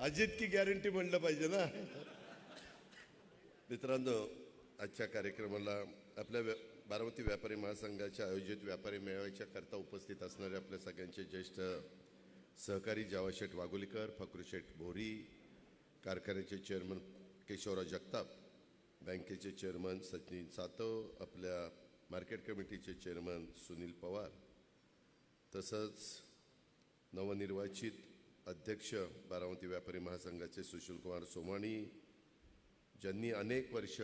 अजित की गॅरंटी म्हणलं पाहिजे ना. मित्रांनो, आजच्या कार्यक्रमाला आपल्या बारामती व्यापारी महासंघाच्या आयोजित व्यापारी मेळाव्याच्या करता उपस्थित असणारे आपल्या सगळ्यांचे ज्येष्ठ सहकारी जावाशेठ वाघोलीकर, फकरूशेठ भोरी, कारखान्याचे चेअरमन केशवराव जगताप, बँकेचे चेअरमन सचिन सातव, आपल्या मार्केट कमिटीचे चेअरमन सुनील पवार, तसंच नवनिर्वाचित अध्यक्ष बारामती व्यापारी महासंघाचे सुशीलकुमार सोमाणी, ज्यांनी अनेक वर्ष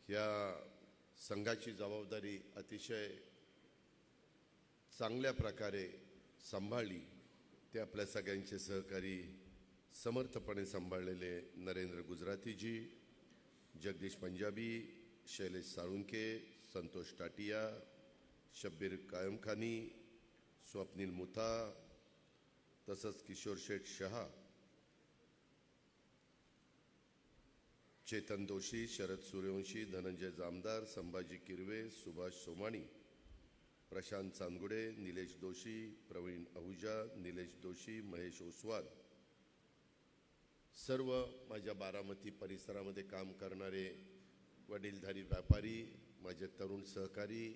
या संघाची जबाबदारी अतिशय चांगल्या प्रकारे सांभाळली, ते आपल्या सगळ्यांचे सहकारी समर्थपणे सांभाळलेले नरेंद्र गुजरातीजी, जगदीश पंजाबी, शैलेश साळुंके, संतोष टाटिया, शब्बीर कायमखानी, स्वप्नील मुथा, तसंच किशोर शेठ शहा, चेतन दोशी, शरद सूर्यवंशी, धनंजय जामदार, संभाजी किरवे, सुभाष सोमाणी, प्रशांत चांदगुडे, निलेश दोशी, प्रवीण आहुजा, निलेश दोशी, महेश ओसवाल, सर्व माझ्या बारामती परिसरामध्ये काम करणारे वडीलधारी व्यापारी, माझे तरुण सहकारी,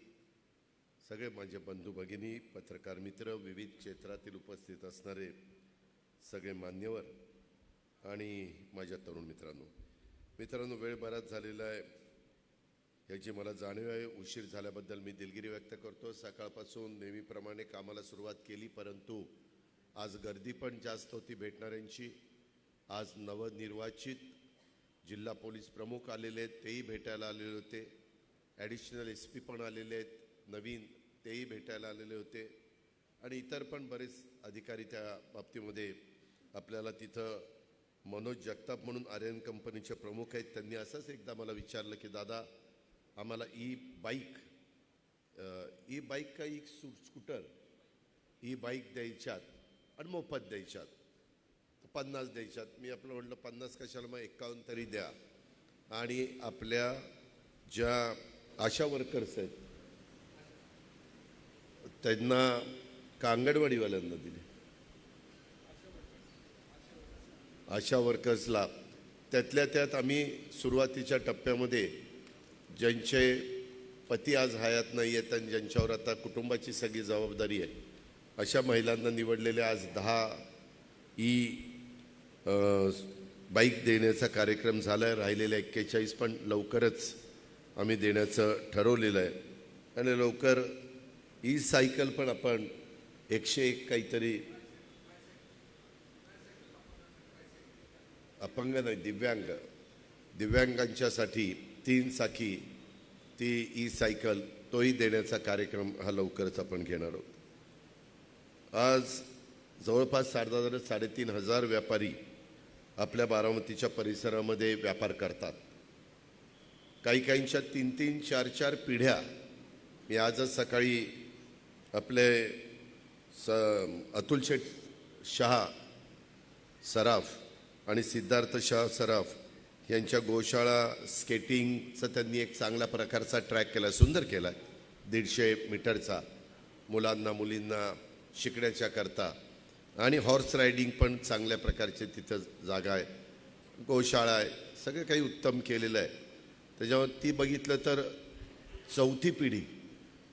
सगळे माझे बंधू भगिनी, पत्रकार मित्र, विविध क्षेत्रातील उपस्थित असणारे सगळे मान्यवर आणि माझ्या तरुण मित्रांनो, वेळ बराच झालेला आहे, याची मला जाणीव आहे. उशीर झाल्याबद्दल मी दिलगिरी व्यक्त करतो. सकाळपासून नेहमीप्रमाणे कामाला सुरुवात केली, परंतु आज गर्दी पण जास्त होती भेटणाऱ्यांची. आज नवनिर्वाचित जिल्हा पोलीस प्रमुख आलेले आहेत, तेही भेटायला आलेले होते. ॲडिशनल SP पण आलेले आहेत, नवीन तेही भेटायला आलेले होते, आणि इतर पण बरेच अधिकारी त्या बाबतीमध्ये आपल्याला तिथं. मनोज जगताप म्हणून आर्यन कंपनीचे प्रमुख आहेत, त्यांनी असंच एकदा मला विचारलं की दादा, आम्हाला ई बाईक का स्कूटर बाईक द्यायच्यात आणि मोफत द्यायच्यात, 50 द्यायच्यात. मी आपलं म्हटलं 50 कशाला, मग 51 तरी द्या. आणि आपल्या ज्या आशा वर्कर्स आहेत त्यांना का अंगणवाडीवाल्यांना दिले, आशा वर्कर्सला, त्यातल्या त्यात आम्ही सुरुवातीच्या टप्प्यामध्ये ज्यांचे पती आज हयात नाही आहेत आणि ज्यांच्यावर आता कुटुंबाची सगळी जबाबदारी आहे, अशा महिलांना निवडलेले आज 10 बाईक देण्याचा कार्यक्रम झाला आहे. राहिलेल्या 41 पण लवकरच आम्ही देण्याचं ठरवलेलं आहे. आणि लवकर सायकल पण आपण 101 काहीतरी, अपंग नाही, दिव्यांगांच्यासाठी 3 चाकी ती सायकल, तोही देण्याचा कार्यक्रम हा लवकरच आपण घेणार आहोत. आज जवळपास 3,500 व्यापारी आपल्या बारामतीच्या परिसरामध्ये व्यापार करतात. काहींच्या 3-3, 4-4 पिढ्या. मी आजच सकाळी आपले अतुल शेठ शहा सराफ आणि सिद्धार्थ शाह सराफ यांच्या गोशाळा स्केटिंगचा त्यांनी एक चांगल्या प्रकारचा ट्रॅक केला, सुंदर केला आहे, 150 मीटरचा, मुलांना मुलींना शिकण्याच्या करता. आणि हॉर्स रायडिंग पण चांगल्या प्रकारचे तिथं जागा आहे, गोशाळा आहे, सगळं काही उत्तम केलेलं आहे. त्याच्यावर ती बघितलं तर 4थी पिढी,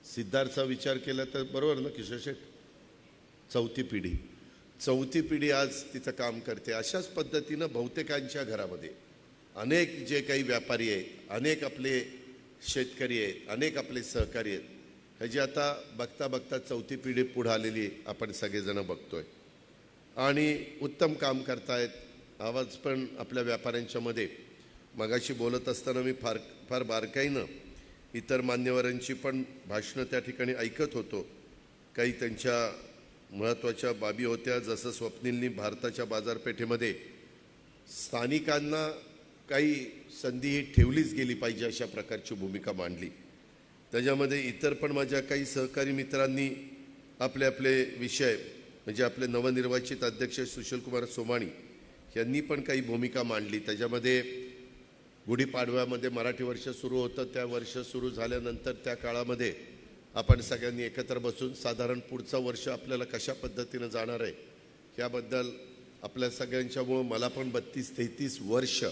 सिद्धार्थचा विचार केला तर बरोबर ना किशोर शेठ, 4थी पिढी आज तिथं काम करते. अशाच पद्धतीनं बहुतेकांच्या घरामध्ये अनेक जे काही व्यापारी आहेत, अनेक आपले शेतकरी आहेत, अनेक आपले सहकारी आहेत, ह्याची आता बघता बघता 4थी पिढी पुढे आलेली आपण सगळेजण बघतोय आणि उत्तम काम करतायत. आवाज पण आपल्या व्यापाऱ्यांच्यामध्ये मगाशी बोलत असताना मी फार बारकाईनं इतर मान्यवरांची पण भाषणं त्या ठिकाणी ऐकत होतो. काही त्यांच्या महत्त्वाच्या बाबी होत्या, जसं स्वप्नीलनी भारताच्या बाजारपेठेमध्ये स्थानिकांना काही संधी ही ठेवलीच गेली पाहिजे अशा प्रकारची भूमिका मांडली. त्याच्यामध्ये इतर पण माझ्या काही सहकारी मित्रांनी आपले आपले विषय, म्हणजे आपले नवनिर्वाचित अध्यक्ष सुशीलकुमार सोमाणी यांनी पण काही भूमिका मांडली. त्याच्यामध्ये गुढीपाडव्यामध्ये मराठी वर्ष सुरू होतं, त्या वर्ष सुरू झाल्यानंतर त्या काळामध्ये आपण सगळ्यांनी एकत्र बसून साधारण पुढचं वर्ष आपल्याला कशा पद्धतीनं जाणार आहे याबद्दल आपल्या सगळ्यांच्यामुळं मला पण 32-33 वर्ष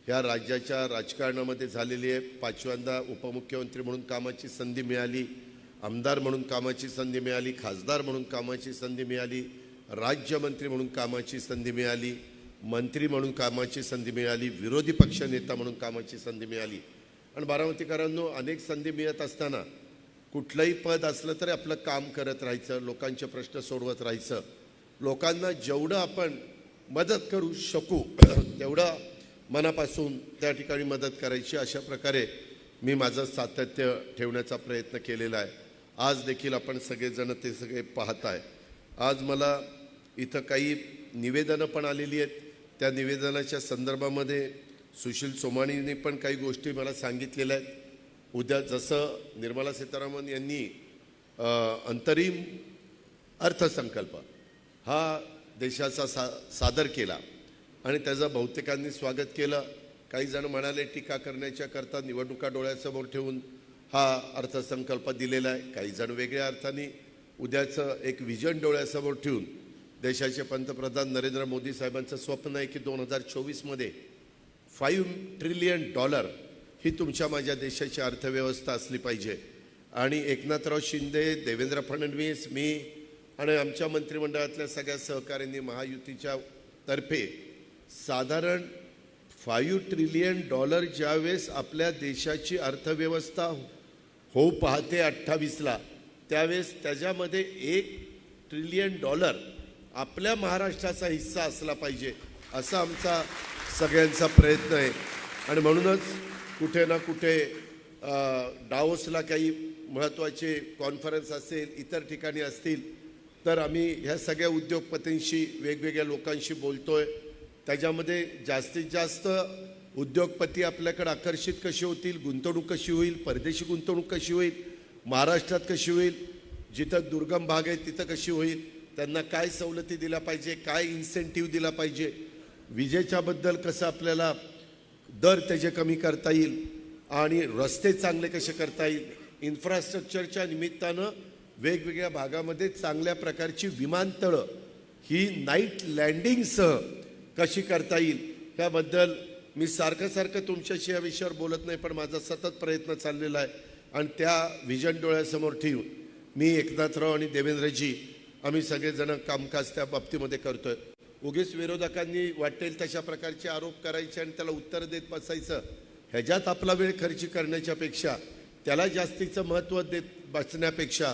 ह्या राज्याच्या राजकारणामध्ये झालेली आहे. 5व्यांदा उपमुख्यमंत्री म्हणून कामाची संधी मिळाली, आमदार म्हणून कामाची संधी मिळाली, खासदार म्हणून कामाची संधी मिळाली, राज्यमंत्री म्हणून कामाची संधी मिळाली, मंत्री म्हणून कामाची संधी मिळाली, विरोधी पक्षनेता म्हणून कामाची संधी मिळाली. आणि बारामतीकरांनो, अनेक संधी मिळत असताना कुठलंही पद असलं तरी आपलं काम करत राहायचं, लोकांचे प्रश्न सोडवत राहायचं, लोकांना जेवढं आपण मदत करू शकू तेवढं मनापासून त्या ठिकाणी मदत करायची. अशा प्रकारे मी माझं सातत्य ठेवण्याचा प्रयत्न केलेला आहे. आज देखील आपण सगळेजण ते सगळे पाहत आहे. आज मला इथं काही निवेदनं पण आलेली आहेत. त्या निवेदनाच्या संदर्भामध्ये सुशील सोमाणींनी पण काही गोष्टी मला सांगितलेल्या आहेत. उद्या जसं निर्मला सीतारामन यांनी अंतरिम अर्थसंकल्प हा देशाचा सादर केला आणि त्याचं बहुतेकांनी स्वागत केलं. काही जण म्हणाले टीका करण्याच्या करता निवडणुका डोळ्यासमोर ठेवून हा अर्थसंकल्प दिलेला आहे. काही जण वेगळ्या अर्थाने उद्याचं एक विजन डोळ्यासमोर ठेवून देशाचे पंतप्रधान नरेंद्र मोदी साहेबांचं स्वप्न आहे की 2024मध्ये $5 ट्रिलियन ही तुमच्या माझ्या देशाची अर्थव्यवस्था असली पाहिजे. आणि एकनाथराव शिंदे, देवेंद्र फडणवीस, मी आणि आमच्या मंत्रिमंडळातल्या सगळ्या सहकाऱ्यांनी महायुतीच्या तर्फे साधारण $5 ट्रिलियन ज्यावेळेस आपल्या देशाची अर्थव्यवस्था होऊ पाहते 28ला, त्यावेळेस त्याच्यामध्ये $1 ट्रिलियन आपल्या महाराष्ट्राचा हिस्सा असला पाहिजे असा आमचा सगळ्यांचा प्रयत्न आहे. आणि म्हणूनच कुठे ना कुठे डावोसला काही महत्त्वाचे कॉन्फरन्स असेल, इतर ठिकाणी असतील, तर आम्ही ह्या सगळ्या उद्योगपतींशी, वेगवेगळ्या लोकांशी बोलतोय. त्याच्यामध्ये जास्तीत जास्त उद्योगपती आपल्याकडे आकर्षित कसे होतील, गुंतवणूक कशी होईल, परदेशी गुंतवणूक कशी होईल, महाराष्ट्रात कशी होईल, जिथं दुर्गम भाग आहे तिथं कशी होईल, त्यांना काय सवलती दिल्या पाहिजे, काय इन्सेंटिव्ह दिला पाहिजे, विजेच्याबद्दल कसं आपल्याला दर त्याचे कमी करता येईल आणि रस्ते चांगले कसे करता येईल, इन्फ्रास्ट्रक्चरच्या निमित्तानं वेगवेगळ्या भागामध्ये चांगल्या प्रकारची विमानतळं ही नाईट लँडिंगसह कशी करता येईल, त्याबद्दल मी सारखं तुमच्याशी या विषयावर बोलत नाही, पण माझा सतत प्रयत्न चाललेला आहे. आणि त्या विजन डोळ्यासमोर ठेवून मी एकनाथराव आणि देवेंद्रजी आम्ही सगळेजण कामकाज त्या बाबतीमध्ये करतोय. उगीच विरोधकांनी वाटेल तशा प्रकारचे आरोप करायचे आणि त्याला उत्तर देत बसायचं, ह्याच्यात आपला वेळ खर्च करण्याच्या पेक्षा, त्याला जास्तीचं महत्त्व देत बसण्यापेक्षा,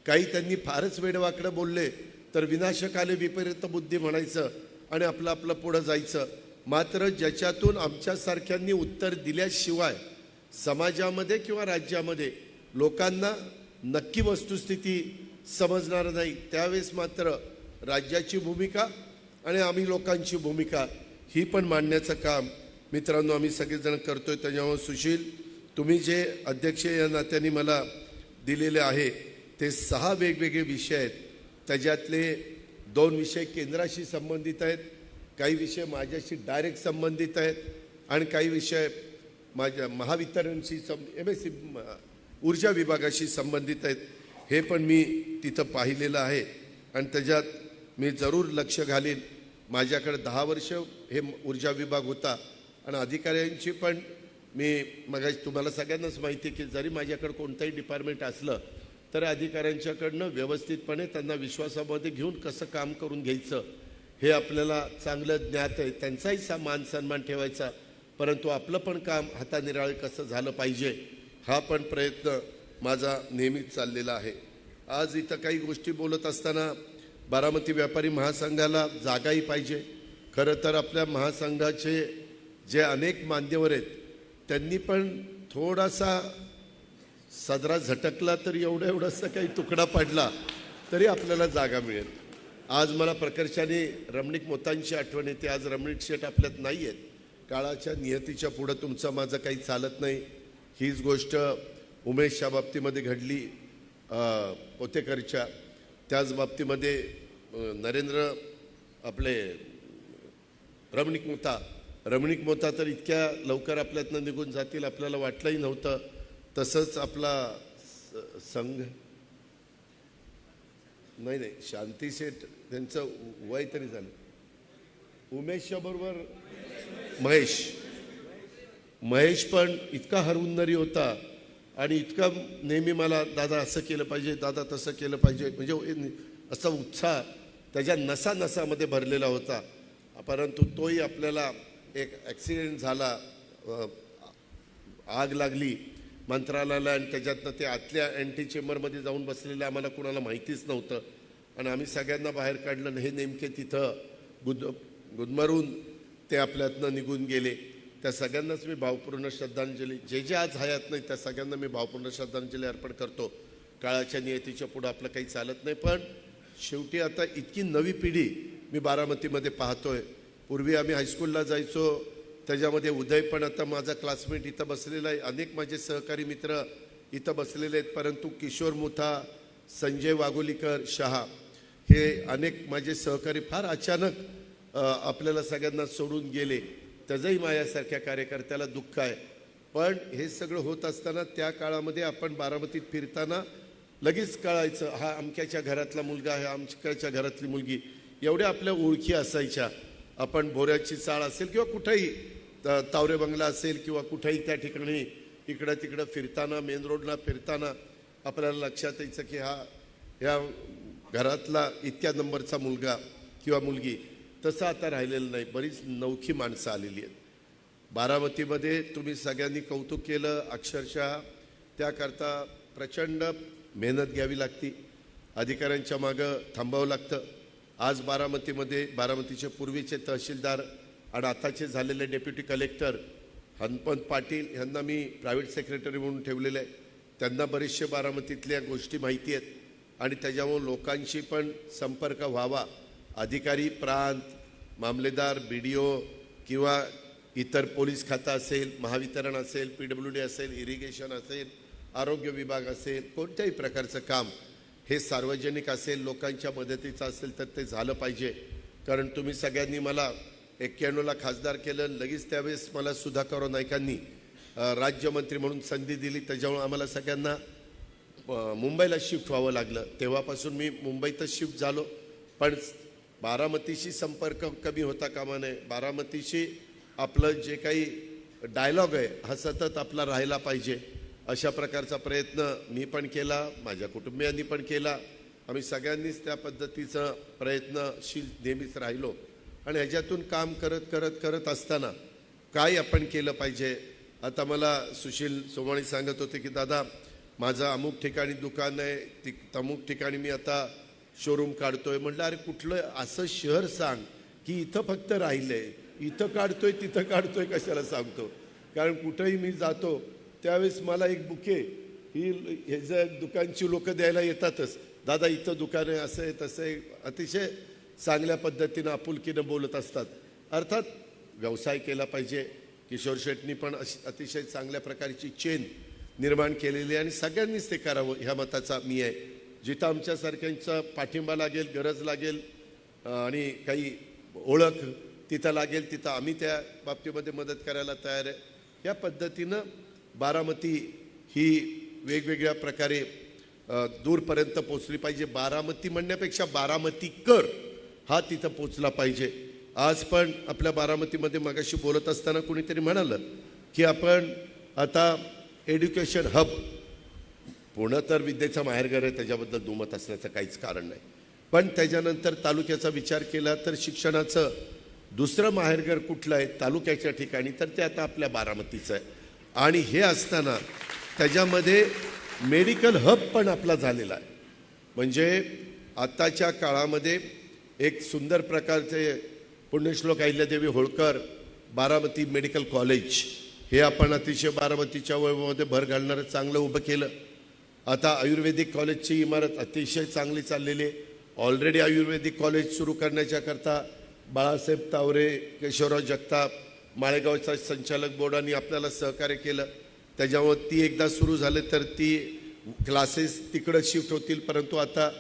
काही त्यांनी फारच वेडवाकडं बोलले तर विनाशकाले विपरीत बुद्धी म्हणायचं आणि आपलं पुढं जायचं. मात्र ज्याच्यातून आमच्यासारख्यांनी उत्तर दिल्याशिवाय समाजामध्ये किंवा राज्यामध्ये लोकांना नक्की वस्तुस्थिती समजणार नाही, त्यावेळेस मात्र राज्याची भूमिका आणि आम्ही लोकांची भूमिका ही पण मांडण्याचं काम मित्रांनो आम्ही सगळेजण करतोय. त्याच्यामुळे सुशील, तुम्ही जे अध्यक्ष या नात्याने मला दिलेले आहे ते 6 वेगवेगळे विषय आहेत. त्याच्यातले 2 विषय केंद्राशी संबंधित आहेत, काही विषय माझ्याशी डायरेक्ट संबंधित आहेत आणि काही विषय माझ्या महावितरणशी MSC ऊर्जा विभागाशी संबंधित आहेत. हे पण मी तिथं पाहिलेलं आहे आणि त्याच्यात मी जरूर लक्ष घालीन. माझ्याकडे 10 वर्ष हे ऊर्जा विभाग होता आणि अधिकाऱ्यांची पण मी मग तुम्हाला सगळ्यांनाच माहिती आहे की जरी माझ्याकडे कोणतंही डिपार्टमेंट असलं तर अधिकाऱ्यांच्याकडनं व्यवस्थितपणे त्यांना विश्वासामध्ये घेऊन कसं काम करून घ्यायचं हे आपल्याला चांगलं ज्ञात आहे. त्यांचाही मान सन्मान ठेवायचा, परंतु आपलं पण काम हातानिराळे कसं झालं पाहिजे हा पण प्रयत्न माझा नेहमीच चाललेला आहे. आज इथं काही गोष्टी बोलत असताना बारामती व्यापारी महासंघाला जागाही पाहिजे. खरं तर आपल्या महासंघाचे जे अनेक मान्यवर आहेत त्यांनी पण थोडासा सदरा झटकला तर एवढासा काही तुकडा पडला तरी आपल्याला जागा मिळेल. आज मला प्रकर्षाने रमणीक मोतांची आठवण येते. आज रमणीक शेठ आपल्यात नाही आहेत. काळाच्या नियतीच्या पुढं तुमचं माझं काही चालत नाही. हीच गोष्ट उमेशच्या बाबतीमध्ये घडली, पोतेकरच्या, त्याच बाबतीमध्ये नरेंद्र आपले रमणीक मोता तर इतक्या लवकर आपल्यातनं निघून जातील आपल्याला वाटलंही नव्हतं. तसंच आपला संघ नाही शांती शेठ त्यांचं वय तरी झालं उमेशच्या बरोबर महेश पण इतका हरहुन्नरी होता आणि इतका नेहमी मला दादा असं केलं पाहिजे, दादा तसं केलं पाहिजे, म्हणजे असा उत्साह त्याच्या नसामध्ये भरलेला होता. परंतु तोही आपल्याला एक ॲक्सिडेंट झाला, आग लागली मंत्रालयाला आणि त्याच्यातनं ते आतल्या अँटी चेंबरमध्ये जाऊन बसलेलं आम्हाला कुणाला माहितीच नव्हतं आणि आम्ही सगळ्यांना बाहेर काढलं. हे नेमके तिथं गुदमरून ते आपल्यातनं निघून गेले. त्या सगळ्यांनाच मी भावपूर्ण श्रद्धांजली, जे आज हयात नाही त्या सगळ्यांना मी भावपूर्ण श्रद्धांजली अर्पण करतो. काळाच्या नियतीच्या पुढं आपलं काही चालत नाही, पण शेवटी आता इतकी नवी पिढी मी बारामतीमध्ये पाहतोय. पूर्वी आम्ही हायस्कूलला जायचो, त्याच्यामध्ये उदय पण आता माझा क्लासमेट इथं बसलेला आहे, अनेक माझे सहकारी मित्र इथं बसलेले आहेत. परंतु किशोर मुथा, संजय वाघोलीकर, शहा हे अनेक माझे सहकारी फार अचानक आपल्याला सगळ्यांना सोडून गेले. त्याचंही माझ्यासारख्या कार्यकर्त्याला दुःख आहे. पण हे सगळं होत असताना त्या काळामध्ये आपण बारामतीत फिरताना लगेच कळायचं हा अमक्याच्या घरातला मुलगा आहे, अमक्याच्या घरातली मुलगी, एवढ्या आपल्या ओळखी असायच्या. आपण भोऱ्याची चाळ असेल किंवा कुठेही तावरे बंगला असेल किंवा कुठेही त्या ठिकाणी इकडं तिकडं फिरताना, मेन रोडला फिरताना आपल्याला लक्षात यायचं की ह्या घरातला इतक्या नंबरचा मुलगा किंवा मुलगी. तसं आता राहिलेलं नाही. बरीच नवखी माणसं आलेली आहेत बारामतीमध्ये. तुम्ही सगळ्यांनी कौतुक केलं. अक्षरशः त्याकरता प्रचंड मेहनत घ्यावी लागती, अधिकाऱ्यांच्या मागं थांबावं लागतं. आज बारामतीचे पूर्वीचे तहसीलदार आणि आताचे झालेले डेप्युटी कलेक्टर हनपंत पाटील यांना मी प्रायव्हेट सेक्रेटरी म्हणून ठेवलेलं आहे. त्यांना बरेचसे बारामतीतल्या गोष्टी माहिती आहेत आणि त्याच्यामुळे लोकांशी पण संपर्क व्हावा. अधिकारी, प्रांत, मामलेदार, BDO किंवा इतर पोलीस खातं असेल, महावितरण असेल, PWD असेल, इरिगेशन असेल, आरोग्य विभाग असेल, कोणत्याही प्रकारचं काम हे सार्वजनिक असेल, लोकांच्या मदतीचं असेल तर ते झालं पाहिजे. कारण तुम्ही सगळ्यांनी मला 91ला खासदार केलं, लगेच त्यावेळेस मला सुधाकर नाईकांनी राज्यमंत्री म्हणून संधी दिली. त्याच्यामुळे आम्हाला सगळ्यांना मुंबईला शिफ्ट व्हावं लागलं. तेव्हापासून मी मुंबईतच शिफ्ट झालो. पण बारामतीशी संपर्क कमी होता कामा नये. बारामतीशी आपलं जे काही डायलॉग आहे हा सतत आपला राहिला पाहिजे. अशा प्रकारचा प्रयत्न मी पण केला, माझ्या कुटुंबियांनी पण केला. आम्ही सगळ्यांनीच त्या पद्धतीचा प्रयत्नशील नेहमीच राहिलो आणि ह्याच्यातून काम करत असताना काय आपण केलं पाहिजे. आता मला सुशील सोमाणी सांगत होते की दादा माझं अमुक ठिकाणी दुकान आहे, अमुक ठिकाणी मी आता शोरूम काढतोय. म्हटलं अरे कुठलं असं शहर सांग की इथं फक्त राहिलंय, इथं काढतोय तिथं काढतोय कशाला सांगतो. कारण कुठंही मी जातो त्यावेळेस मला एक बुके ही ह्याचं दुकानची लोक द्यायला येतातच. दादा इथं दुकान आहे, असं आहे तसं आहे, अतिशय चांगल्या पद्धतीनं आपुलकीनं बोलत असतात. अर्थात व्यवसाय केला पाहिजे. किशोर शेट्टी पण अतिशय चांगल्या प्रकारची चेन निर्माण केलेली आहे आणि सगळ्यांनीच ते करावं ह्या मताचा मी आहे. जिथं आमच्यासारख्यांचा पाठिंबा लागेल, गरज लागेल आणि काही ओळख तिथं लागेल तिथं आम्ही त्या बाबतीमध्ये मदत करायला तयार आहे. या पद्धतीनं बारामती ही वेगवेगळ्या प्रकारे दूरपर्यंत पोचली पाहिजे. बारामती म्हणण्यापेक्षा बारामतीकर हा तिथं पोचला पाहिजे. आज पण आपल्या बारामतीमध्ये मगाशी बोलत असताना कुणीतरी म्हणालं की आपण आता एज्युकेशन हब, पुणे तर विद्येचं माहेरघर आहे, त्याच्याबद्दल दुमत असण्याचं काहीच कारण नाही. पण त्याच्यानंतर तालुक्याचा विचार केला तर शिक्षणाचं दुसरं माहेरघर कुठलं आहे तालुक्याच्या ठिकाणी, तर ते आता आपल्या बारामतीचं आहे. आणि हे असताना त्याच्यामध्ये मेडिकल हब पण आपला झालेला आहे. म्हणजे आत्ताच्या काळामध्ये एक सुंदर प्रकारचे पुण्यश्लोक अहिल्यादेवी होळकर बारामती मेडिकल कॉलेज हे आपण अतिशय बारामतीच्या वैभवामध्ये भर घालणारं चांगलं उभं केलं. आता आयुर्वेदिक कॉलेजची इमारत अतिशय चांगली चाललेली आहे. ऑलरेडी आयुर्वेदिक कॉलेज सुरू करण्याच्याकरता बाळासाहेब तावरे, केशवराव जगताप, माळेगावचा संचालक बोर्डाने आपल्याला सहकार्य केलं. त्याच्यामुळे ती एकदा सुरू झाले तर ती क्लासेस तिकडं शिफ्ट होतील. परंतु आता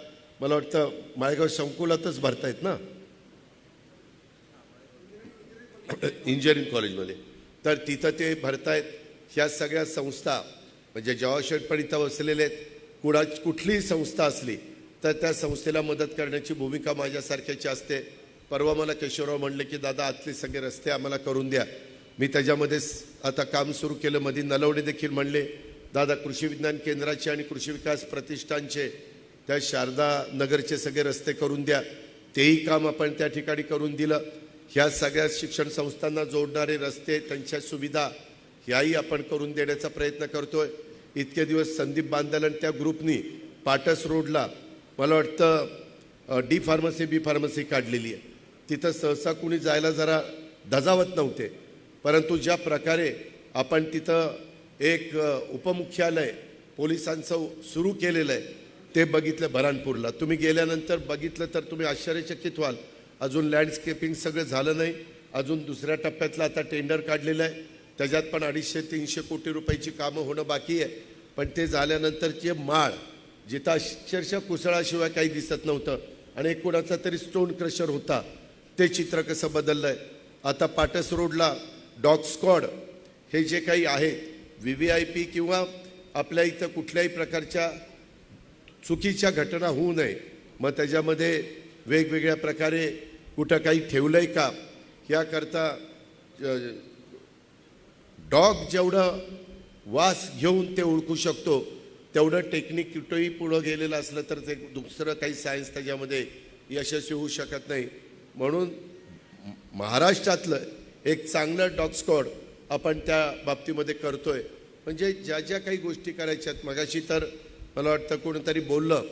मला वाटतं माळेगाव संकुलातच भरतायत ना इंजिनिअरिंग कॉलेजमध्ये, तर तिथं ते भरतायत. ह्या सगळ्या संस्था म्हणजे जवाहर पण इथं बसलेले आहेत. कुठलीही संस्था असली तर त्या संस्थेला मदत करण्याची भूमिका माझ्यासारख्याची असते. परवा मला केशवराव म्हणले की दादा आतले सगळे रस्ते आम्हाला करून द्या. मी त्याच्यामध्ये आता काम सुरू केलं. मध्ये नलवडे देखील म्हणले दादा कृषी विज्ञान केंद्राचे आणि कृषी विकास प्रतिष्ठानचे त्या शारदा नगरचे सगळे रस्ते करून द्या. तेही काम आपण त्या ठिकाणी करून दिलं. ह्या सगळ्या शिक्षण संस्थांना जोडणारे रस्ते, त्यांच्या सुविधा ह्याही आपण करून देण्याचा प्रयत्न करतोय. इतके दिवस संदीप बांदल आणि त्या ग्रुपनी पाटस रोडला मला वाटतं डी फार्मसी बी फार्मसी काढलेली आहे. तिथं सहसा कुणी जायला जरा धजावत नव्हते, परंतु ज्या प्रकारे आपण तिथं एक उपमुख्यालय पोलिसांचं सुरू केलेलं आहे ते बघितलं बऱ्हाणपूरला. तुम्ही गेल्यानंतर बघितलं तर तुम्ही आश्चर्यचकित व्हाल. अजून लँडस्केपिंग सगळं झालं नाही. अजून दुसऱ्या टप्प्यातलं आता टेंडर काढलेलं आहे. त्याच्यात पण 250-300 कोटी रुपयाची कामं होणं बाकी आहे. पण ते झाल्यानंतरचे माळ जिथं अक्षरशः कुसळाशिवाय काही दिसत नव्हतं आणि एक कोणाचा तरी स्टोन क्रशर होता, ते चित्र कसं बदललं आहे. आता पाटस रोडला डॉग स्क्वॉड हे जे काही आहे VVIP किंवा आपल्या इथं कुठल्याही प्रकारच्या चुकीच्या घटना होऊ नये, मग त्याच्यामध्ये वेगवेगळ्या प्रकारे कुठं काही ठेवलंय का याकरता डॉग जेवढं वास घेऊन ते ओळखू शकतो तेवढं टेक्निक कुठंही पुढं गेलेलं असलं तर ते दुसरं काही सायन्स त्याच्यामध्ये यशस्वी होऊ शकत नाही. म्हणून महाराष्ट्रातलं एक चांगलं डॉग स्क्वॉड आपण त्या बाबतीमध्ये करतोय. म्हणजे ज्या ज्या काही गोष्टी करायच्यात, मगाशी तर मला वाटतं कोणीतरी बोललं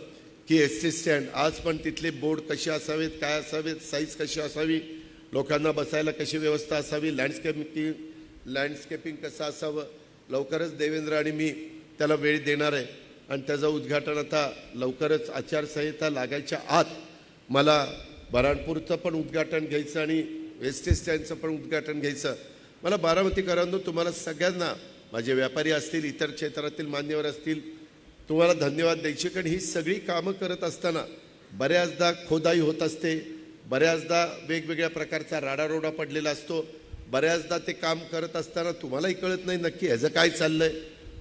की ST स्टँड, आज पण तिथले बोर्ड कसे असावेत, काय असावेत, साईज कशी असावी, लोकांना बसायला कशी व्यवस्था असावी, लँडस्केपिंग कसं असावं. लवकरच देवेंद्र आणि मी त्याला वेळ देणार आहे आणि त्याचं उद्घाटन आता लवकरच आचारसंहिता लागायच्या आत मला बऱ्हाणपूरचं पण उद्घाटन घ्यायचं आणि ST स्टँडचं पण उद्घाटन घ्यायचं. मला बारामतीकरांनो, तुम्हाला सगळ्यांना, माझे व्यापारी असतील, इतर क्षेत्रातील मान्यवर असतील, तुम्हाला धन्यवाद द्यायचे. कारण ही सगळी कामं करत असताना बऱ्याचदा खोदाई होत असते, बऱ्याचदा वेगवेगळ्या प्रकारचा राडारोडा पडलेला असतो, बऱ्याचदा ते काम करत असताना तुम्हालाही कळत नाही नक्की ह्याचं काय चाललंय.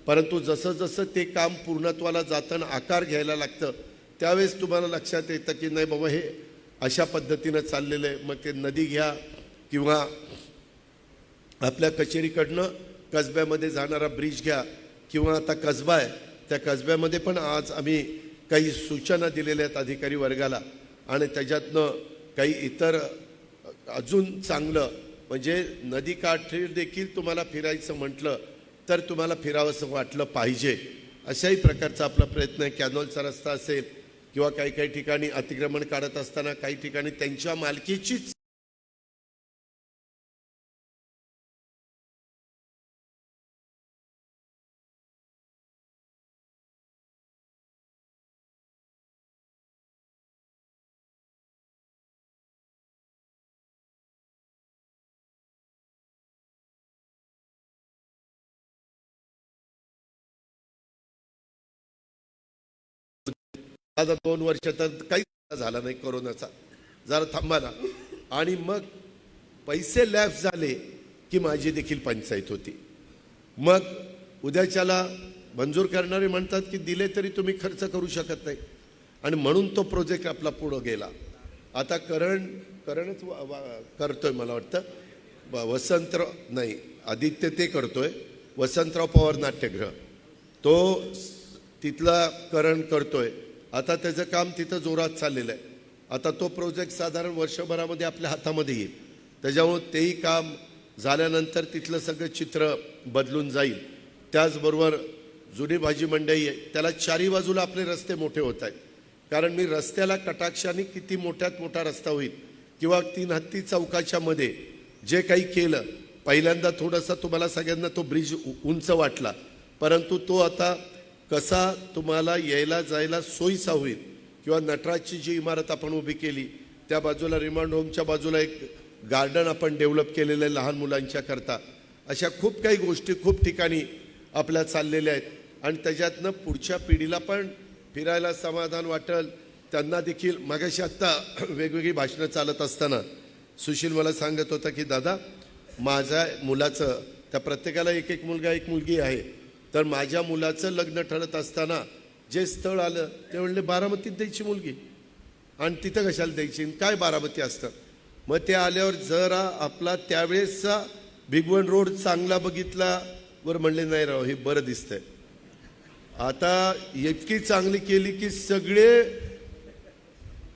परंतु जसं जसं ते काम पूर्णत्वाला जाताना आकार घ्यायला लागतं त्यावेळेस तुम्हाला लक्षात येतं की नाही बाबा हे अशा पद्धतीनं चाललेलं आहे. मग ते नदी घ्या किंवा आपल्या कचेरीकडनं कसब्यामध्ये जाणारा ब्रिज घ्या किंवा आता कसबा आहे, त्या कसब्यामध्ये पण आज आम्ही काही सूचना दिलेल्या आहेत अधिकारी वर्गाला आणि त्याच्यातनं काही इतर अजून चांगलं, म्हणजे नदीकाठी देखील तुम्हाला फिरायचं म्हटलं तर तुम्हाला फिरावंसं वाटलं पाहिजे अशाही प्रकारचा आपला प्रयत्न आहे. कॅनॉलचा रस्ता असेल किंवा काही काही ठिकाणी अतिक्रमण काढत असताना काही ठिकाणी त्यांच्या मालकीचीच आता 2 वर्ष तर काही झाला नाही कोरोनाचा, जरा थांबा ना. आणि मग पैसे लॅप्स झाले की माझी देखील पंचायत होती. मग उद्याच्याला मंजूर करणारे म्हणतात की दिले तरी तुम्ही खर्च करू शकत नाही आणि म्हणून तो प्रोजेक्ट आपला पुढं गेला. आता करणच करतोय मला वाटतं वसंतराव नाही आदित्य ते करतोय, वसंतराव पवार नाट्यगृह तो तिथला करण करतोय. आता त्याचं काम तिथं जोरात चाललेलं आहे. आता तो प्रोजेक्ट साधारण वर्षभरामध्ये आपल्या हातामध्ये येईल. त्याच्यामुळे तेही काम झाल्यानंतर तिथलं सगळं चित्र बदलून जाईल. त्याचबरोबर जुनी भाजी मंडई आहे, त्याला चारी बाजूला आपले रस्ते मोठे होत आहेत. कारण मी रस्त्याला कटाक्षाने किती मोठ्यात मोठा रस्ता होईल किंवा 3 हत्ती चौकाच्या मध्ये जे काही केलं, पहिल्यांदा थोडासा तुम्हाला सगळ्यांना तो ब्रिज उंच वाटला, परंतु तो आता कसा तुम्हाला यायला जायला सोयीचा होईल. किंवा नटराजची जी इमारत आपण उभी केली त्या बाजूला रिमांड होमच्या बाजूला एक गार्डन आपण डेव्हलप केलेलं आहे लहान मुलांच्या करता. अशा खूप काही गोष्टी खूप ठिकाणी आपल्या चाललेल्या आहेत आणि त्याच्यातनं पुढच्या पिढीला पण फिरायला समाधान वाटेल. त्यांना देखील मगाशी आत्ता वेगवेगळी भाषणं चालत असताना सुशील मला सांगत होता की दादा माझ्या मुलाचं, त्या प्रत्येकाला एक एक मुलगा एक मुलगी आहे, तर माझ्या मुलाचं लग्न ठरत असताना जे स्थळ आलं ते म्हणले बारामतीत द्यायची मुलगी आणि तिथं कशाला द्यायची, काय बारामती असतं. मग ते आल्यावर जरा आपला त्यावेळेसचा भिगवण रोड चांगला बघितला, वर म्हणले नाही राव हे बरं दिसतंय. आता इतकी चांगली केली की सगळे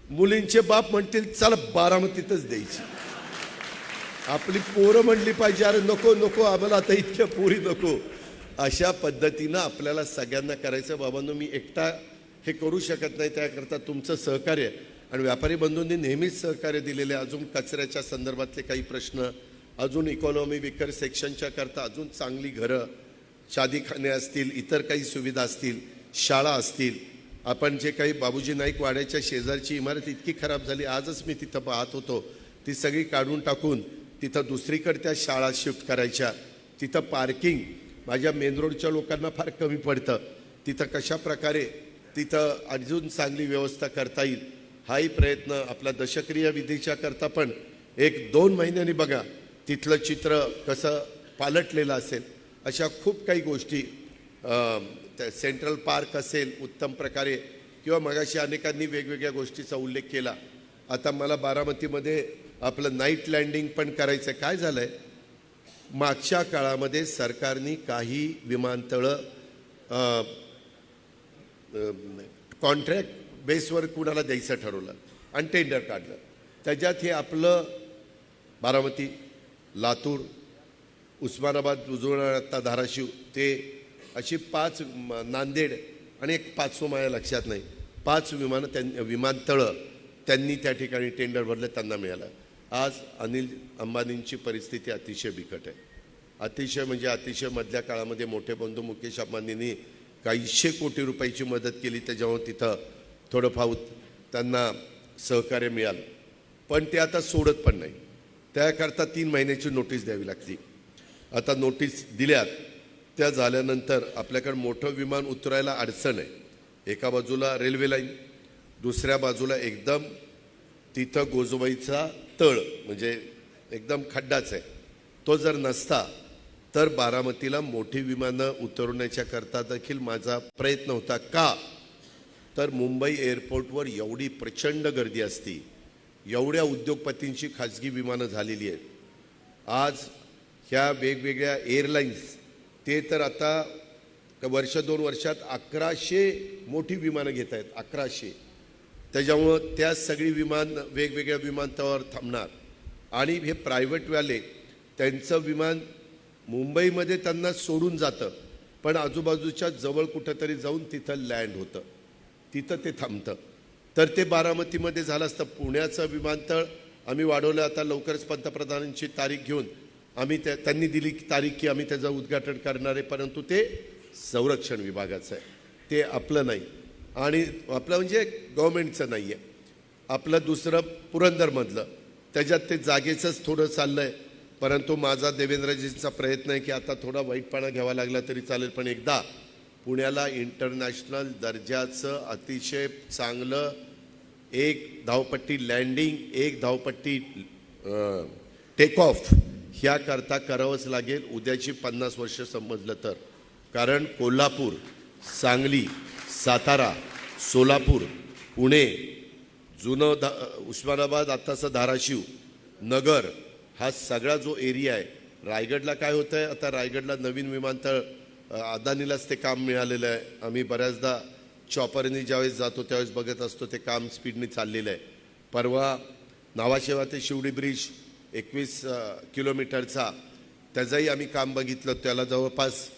मुलींचे बाप म्हणतील चला बारामतीतच द्यायची. आपली पोरं म्हणली पाहिजे अरे नको नको आम्हाला आता इतक्या पोरी नको. अशा पद्धतीनं आपल्याला सगळ्यांना करायचं. बाबांनो मी एकटा हे करू शकत नाही, त्याकरता तुमचं सहकार्य आणि व्यापारी बंधूंनी नेहमीच सहकार्य दिलेले. अजून कचऱ्याच्या संदर्भातले काही प्रश्न, अजून इकॉनॉमी विकर सेक्शनच्या करता अजून चांगली घरं, शादीखाने असतील, इतर काही सुविधा असतील, शाळा असतील. आपण जे काही बाबूजी नाईक वाड्याच्या शेजारची इमारत इतकी खराब झाली, आजच मी तिथं पाहत होतो, ती सगळी काढून टाकून तिथं दुसरीकडे त्या शाळा शिफ्ट करायच्या. तिथं पार्किंग माझ्या मेन रोडच्या लोकांना फार कमी पडतं. तिथं कशा प्रकारे तिथं अजून चांगली व्यवस्था करता येईल हाही प्रयत्न आपला दशक्रिया विधीच्या करता पण 1-2 महिन्यांनी बघा तिथलं चित्र कसं पालटलेलं असेल. अशा खूप काही गोष्टी, सेंट्रल पार्क असेल उत्तम प्रकारे, किंवा मगाशी अनेकांनी वेगवेगळ्या गोष्टीचा उल्लेख केला. आता मला बारामतीमध्ये आपलं नाईट लँडिंग पण करायचं आहे. काय झालं आहे, मागच्या काळामध्ये सरकारने काही विमानतळं कॉन्ट्रॅक्ट बेसवर कुणाला द्यायचं ठरवलं आणि टेंडर काढलं. त्याच्यात हे आपलं बारामती, लातूर, उस्मानाबाद, उजवळ, आता धाराशिव, ते अशी 5 नांदेड आणि एक 5वं माझ्या लक्षात नाही, 5 विमानतळं त्यांनी त्या ठिकाणी टेंडर भरलं, त्यांना मिळालं. आज अनिल अंबानींची परिस्थिती अतिशय बिकट आहे. अतिशय म्हणजे अतिशय. मधल्या काळामध्ये मोठे बंधू मुकेश अंबानींनी काही 100 कोटी रुपयाची मदत केली, त्याच्यामुळे तिथं थोडंफार त्यांना सहकार्य मिळालं. पण ते आता सोडत पण नाही. त्याकरता 3 महिन्याची नोटीस द्यावी लागते. आता नोटीस दिल्यात, त्या झाल्यानंतर आपल्याकडे मोठं विमान उतरायला अडचण आहे. एका बाजूला रेल्वे लाईन, दुसऱ्या बाजूला एकदम तिथं गोजोबाईचा तळ, म्हणजे एकदम खड्डाच आहे. तो जर नसता तर बारामतीला मोठी विमानं उतरवण्याच्या करता देखील माझा प्रयत्न होता. का तर मुंबई एअरपोर्टवर एवढी प्रचंड गर्दी असती, एवढ्या उद्योगपतींची खाजगी विमानं झालेली आहेत. आज ह्या वेगवेगळ्या एअरलाईन्स ते तर आता वर्ष-2 वर्षात 1100 मोठी विमानं घेत आहेत, 1100. त्याच्यामुळं त्या सगळी विमान वेगवेगळ्या विमानतळावर थांबणार आणि हे प्रायव्हेटवाले त्यांचं विमान मुंबईमध्ये त्यांना सोडून जातं, पण आजूबाजूच्या जवळ कुठंतरी जाऊन तिथं लँड होतं, तिथं ते थांबतं. तर ते बारामतीमध्ये झालं असतं. पुण्याचं विमानतळ आम्ही वाढवलं. आता लवकरच पंतप्रधानांची तारीख घेऊन आम्ही त्यांनी दिली तारीख की आम्ही त्याचं उद्घाटन करणार आहे, परंतु ते संरक्षण विभागाचं आहे, ते आपलं नाही. आणि आपलं म्हणजे गव्हर्मेंटचं नाही आहे. आपलं दुसरं पुरंदरमधलं, त्याच्यात ते जागेचंच थोडं चाललं आहे. परंतु माझा देवेंद्रजींचा प्रयत्न आहे की आता थोडा वाईटपणा घ्यावा लागला तरी चालेल, पण एकदा पुण्याला इंटरनॅशनल दर्जाचं अतिशय चांगलं 1 धावपट्टी लँडिंग, 1 धावपट्टी टेक ऑफ ह्याकरता करावंच लागेल. उद्याची 50 वर्ष समजलं तर. कारण कोल्हापूर, सांगली, सातारा, सोलापूर, पुणे, जुनं उस्मानाबाद, आत्ताचं धाराशिव, नगर, हा सगळा जो एरिया आहे. रायगडला काय होतं आहे, आता रायगडला नवीन विमानतळ अदानीलाच ते काम मिळालेलं आहे. आम्ही बऱ्याचदा चॉपरनी ज्यावेळेस जातो त्यावेळेस बघत असतो, ते काम स्पीडने चाललेलं आहे. परवा नावाशेवा ते शिवडी ब्रिज 21 किलोमीटरचा, त्याचंही आम्ही काम बघितलं. त्याला जवळपास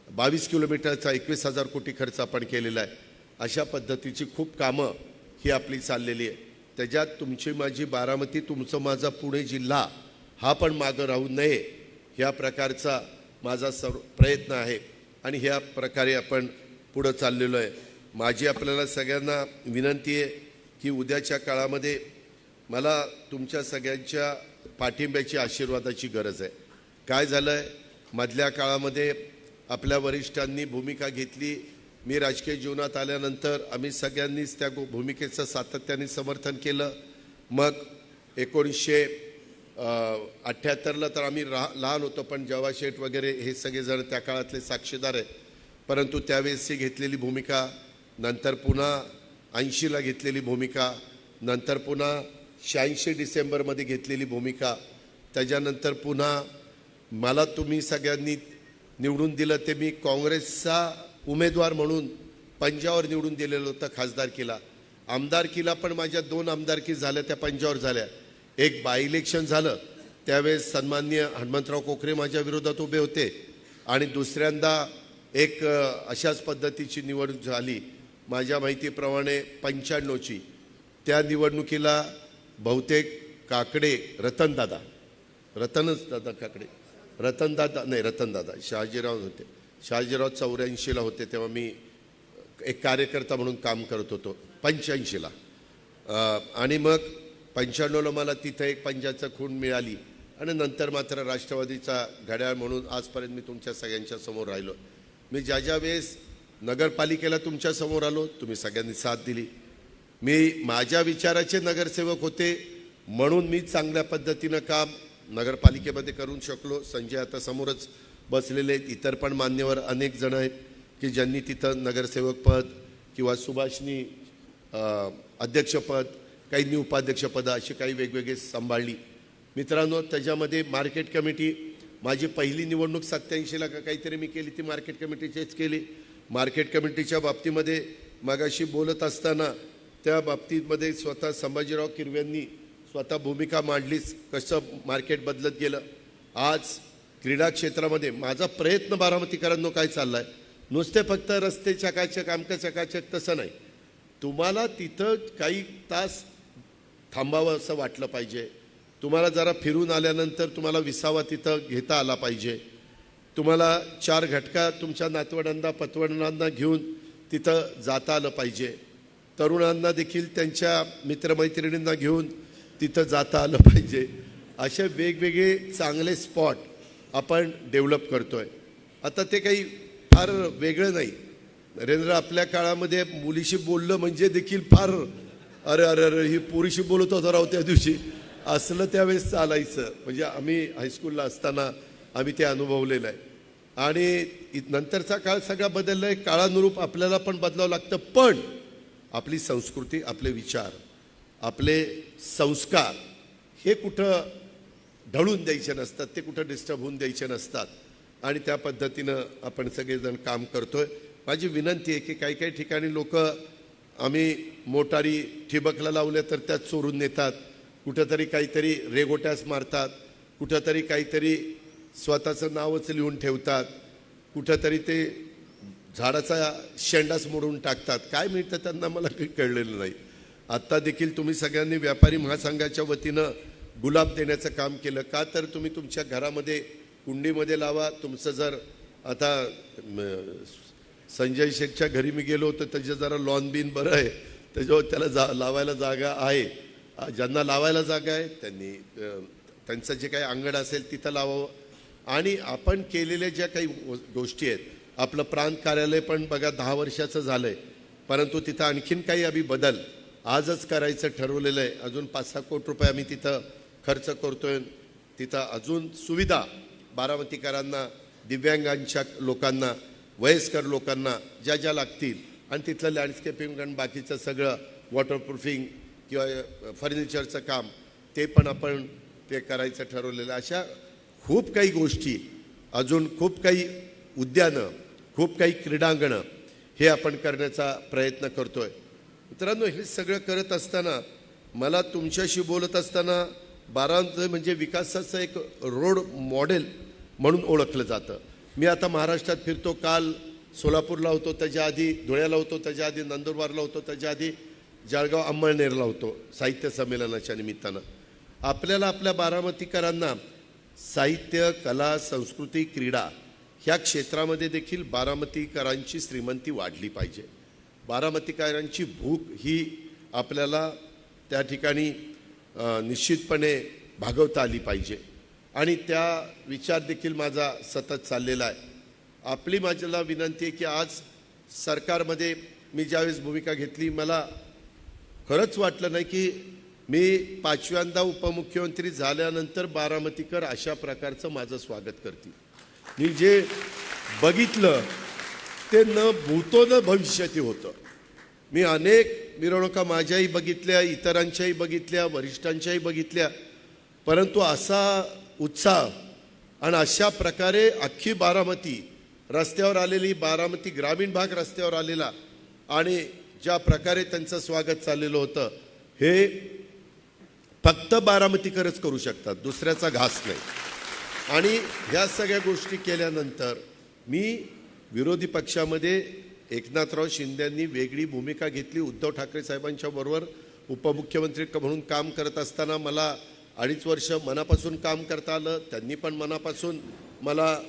22 किलोमीटरचा 21,000 कोटी खर्च आपण केलेला आहे. अशा पद्धतीची खूप कामं ही आपली चाललेली आहे. त्याच्यात तुमची माझी बारामती, तुमचं माझा पुणे जिल्हा हा पण मागं राहू नये ह्या प्रकारचा माझा प्रयत्न आहे आणि ह्या प्रकारे आपण पुढं चाललेलो आहे. माझी आपल्याला सगळ्यांना विनंती आहे की उद्याच्या काळामध्ये मला तुमच्या सगळ्यांच्या पाठिंब्याची, आशीर्वादाची गरज आहे. काय झालं आहे, मधल्या काळामध्ये आपल्या वरिष्ठांनी भूमिका घेतली. मी राजकीय जीवनात आल्यानंतर आम्ही सगळ्यांनीच त्या भूमिकेचं सातत्याने समर्थन केलं. मग 1978ला तर आम्ही लहान होतो, पण जवा शेठ वगैरे हे सगळेजण त्या काळातले साक्षीदार आहेत. परंतु त्यावेळेसची घेतलेली भूमिका, नंतर पुन्हा 80ला घेतलेली भूमिका, नंतर पुन्हा 86 डिसेंबरमध्ये घेतलेली भूमिका, त्याच्यानंतर पुन्हा मला तुम्ही सगळ्यांनी निवडून दिलं ते मी काँग्रेसचा उमेदवार म्हणून पंजावर निवडून दिलेलं होतं खासदारकीला. आमदारकीला पण माझ्या 2 आमदारकी झाल्या, त्या पंजावर झाल्या. एक बाय इलेक्शन झालं, त्यावेळेस सन्माननीय हनुमंतराव कोकरे माझ्या विरोधात उभे होते आणि दुसऱ्यांदा एक अशाच पद्धतीची निवडणूक झाली माझ्या माहितीप्रमाणे 95ची. त्या निवडणुकीला बहुतेक काकडे रतनदादा शहाजीराव होते. शहाजीराव 84ला होते, तेव्हा मी एक कार्यकर्ता म्हणून काम करत होतो 85ला. आणि मग 95ला मला तिथे एक पंजाचं खूण मिळाली आणि नंतर मात्र राष्ट्रवादीचा घड्याळ म्हणून आजपर्यंत मी तुमच्या सगळ्यांच्या समोर राहिलो. मी ज्या वेळेस नगरपालिकेला तुमच्या समोर आलो तुम्ही सगळ्यांनी साथ दिली. मी माझ्या विचाराचे नगरसेवक होते म्हणून मी चांगल्या पद्धतीनं काम नगरपालिकेमध्ये करू शकलो. संजय आता समोरच बसलेले आहेत, इतर पण मान्यवर अनेक जण आहेत की ज्यांनी तिथं नगरसेवक पद किंवा सुभाषनी अध्यक्षपद, काहींनी उपाध्यक्षपद अशी काही वेगवेगळे सांभाळली. मित्रांनो, त्याच्यामध्ये मार्केट कमिटी माझी पहिली निवडणूक 87ला का काहीतरी मी केली, ती मार्केट कमिटीचीच केली. मार्केट कमिटीच्या बाबतीमध्ये मगाशी बोलत असताना त्या बाबतीमध्ये स्वतः संभाजीराव किरव्यांनी स्वतः भूमिका मांडलीच, कसं मार्केट बदलत गेलं. आज क्रीडा क्षेत्रामध्ये माझा प्रयत्न बारामतीकरांनो काय चालला आहे, नुसते फक्त रस्ते चकाचक आमचं चकाचक तसं नाही. तुम्हाला तिथं काही तास थांबावं असं वाटलं पाहिजे. तुम्हाला जरा फिरून आल्यानंतर तुम्हाला विसावा तिथं घेता आला पाहिजे. तुम्हाला 4 घटका तुमच्या नातवंडांना पतवंडांना घेऊन तिथं जाता आलं पाहिजे. तरुणांना देखील त्यांच्या मित्रमैत्रिणींना घेऊन तिथं जाता आलं पाहिजे. असे वेगवेगळे चांगले स्पॉट आपण डेव्हलप करतोय. आता ते काही फार वेगळं नाही. नरेंद्र आपल्या काळामध्ये मुलीशी बोललं म्हणजे देखील फार अरे अरे अरे ही पोरीशी बोलत होता राव त्या दिवशी असलं त्यावेळेस चालायचं. म्हणजे आम्ही हायस्कूलला असताना आम्ही ते अनुभवलेलं आहे. आणि नंतरचा काळ सगळा बदलला आहे. काळानुरूप आपल्याला पण बदलावं लागतं. पण आपली संस्कृती, आपले विचार, आपले संस्कार हे कुठं ढळून द्यायचे नसतात, ते कुठं डिस्टर्ब होऊन द्यायचे नसतात. आणि त्या पद्धतीनं आपण सगळेजण काम करतोय. माझी विनंती आहे की काही काही ठिकाणी लोक आम्ही मोटारी ठिबकला लावल्या तर त्यात चोरून नेतात, कुठंतरी काहीतरी रेगोट्यास मारतात, कुठंतरी काहीतरी स्वतःचं नावच लिहून ठेवतात, कुठंतरी ते झाडाचा शेंडाच मोडून टाकतात. काय मिळतं त्यांना मला काही कळलेलं नाही. आत्ता देखील तुम्ही सगळ्यांनी व्यापारी महासंघाच्या वतीनं गुलाब देण्याचं काम केलं. का तर तुम्ही तुमच्या घरामध्ये कुंडीमध्ये लावा. तुमचं जर आता संजय शेठच्या घरी मी गेलो होतो, त्याचं जरा लॉन बीन बरं आहे, त्याच्यावर त्याला लावायला जागा आहे. ज्यांना लावायला जागा आहे त्यांनी त्यांचं जे काही अंगण असेल तिथं लावावं. आणि आपण केलेल्या ज्या काही गोष्टी आहेत, आपलं प्रांत कार्यालय पण बघा 10 वर्षाचं झालं आहे, परंतु तिथं आणखीन काही आम्ही बदल आजच करायचं ठरवलेलं आहे. अजून 5-6 कोटी रुपये आम्ही तिथं खर्च करतोय. तिथं अजून सुविधा बारामतीकरांना, दिव्यांगांच्या लोकांना, वयस्कर लोकांना ज्या ज्या लागतील आणि तिथलं लँडस्केपिंग आणि बाकीचं सगळं वॉटरप्रूफिंग किंवा फर्निचरचं काम ते पण आपण ते करायचं ठरवलेलं. अशा खूप काही गोष्टी, अजून खूप काही उद्यानं, खूप काही क्रीडांगणं हे आपण करण्याचा प्रयत्न करतोय. मित्रांनो, हे सगळं करत असताना मला तुमच्याशी बोलत असताना बारामती म्हणजे विकासाचं एक रोड मॉडेल म्हणून ओळखलं जातं. मी आता महाराष्ट्रात फिरतो. काल सोलापूरला होतो, त्याच्या आधी धुळ्याला होतो, त्याच्या आधी नंदुरबारला होतो, त्याच्या आधी जळगाव अंमळनेरला होतो साहित्य संमेलनाच्या निमित्तानं. आपल्याला आपल्या बारामतीकरांना साहित्य, कला, संस्कृती, क्रीडा ह्या क्षेत्रामध्ये देखील बारामतीकरांची श्रीमंती वाढली पाहिजे. बारामतीकरांची भूक ही आपल्याला त्या ठिकाणी निश्चितपणे भागवता आली पाहिजे. आणि त्या विचार देखील माझा सतत चाललेला आहे. आपली माझ्याला विनंती आहे की आज सरकारमध्ये मी ज्यावेळेस भूमिका घेतली, मला खरंच वाटलं नाही की मी 5व्यांदा उपमुख्यमंत्री झाल्यानंतर बारामतीकर अशा प्रकारचं माझं स्वागत करतील. मी जे बघितलं ते न भूतो न भविष्यती होतं. मी अनेक मिरवणुका माझ्याही बघितल्या, इतरांच्याही बघितल्या, वरिष्ठांच्याही बघितल्या, परंतु असा उत्साह आणि अशा प्रकारे अख्खी बारामती रस्त्यावर आलेली, बारामती ग्रामीण भाग रस्त्यावर आलेला आणि ज्या प्रकारे त्यांचं स्वागत चाललेलं होतं, हे फक्त बारामतीकरच करू शकतात, दुसऱ्याचा घास नाही. आणि ह्या सगळ्या गोष्टी केल्यानंतर मी विरोधी पक्षामध्ये एकनाथराव शिंदेंनी वेगळी भूमिका घेतली. उद्धव ठाकरे साहेबांच्या बरोबर उपमुख्यमंत्री म्हणून काम करत असताना मला 2.5 वर्ष मनापासून काम करता आलं. त्यांनी पण मनापासून मला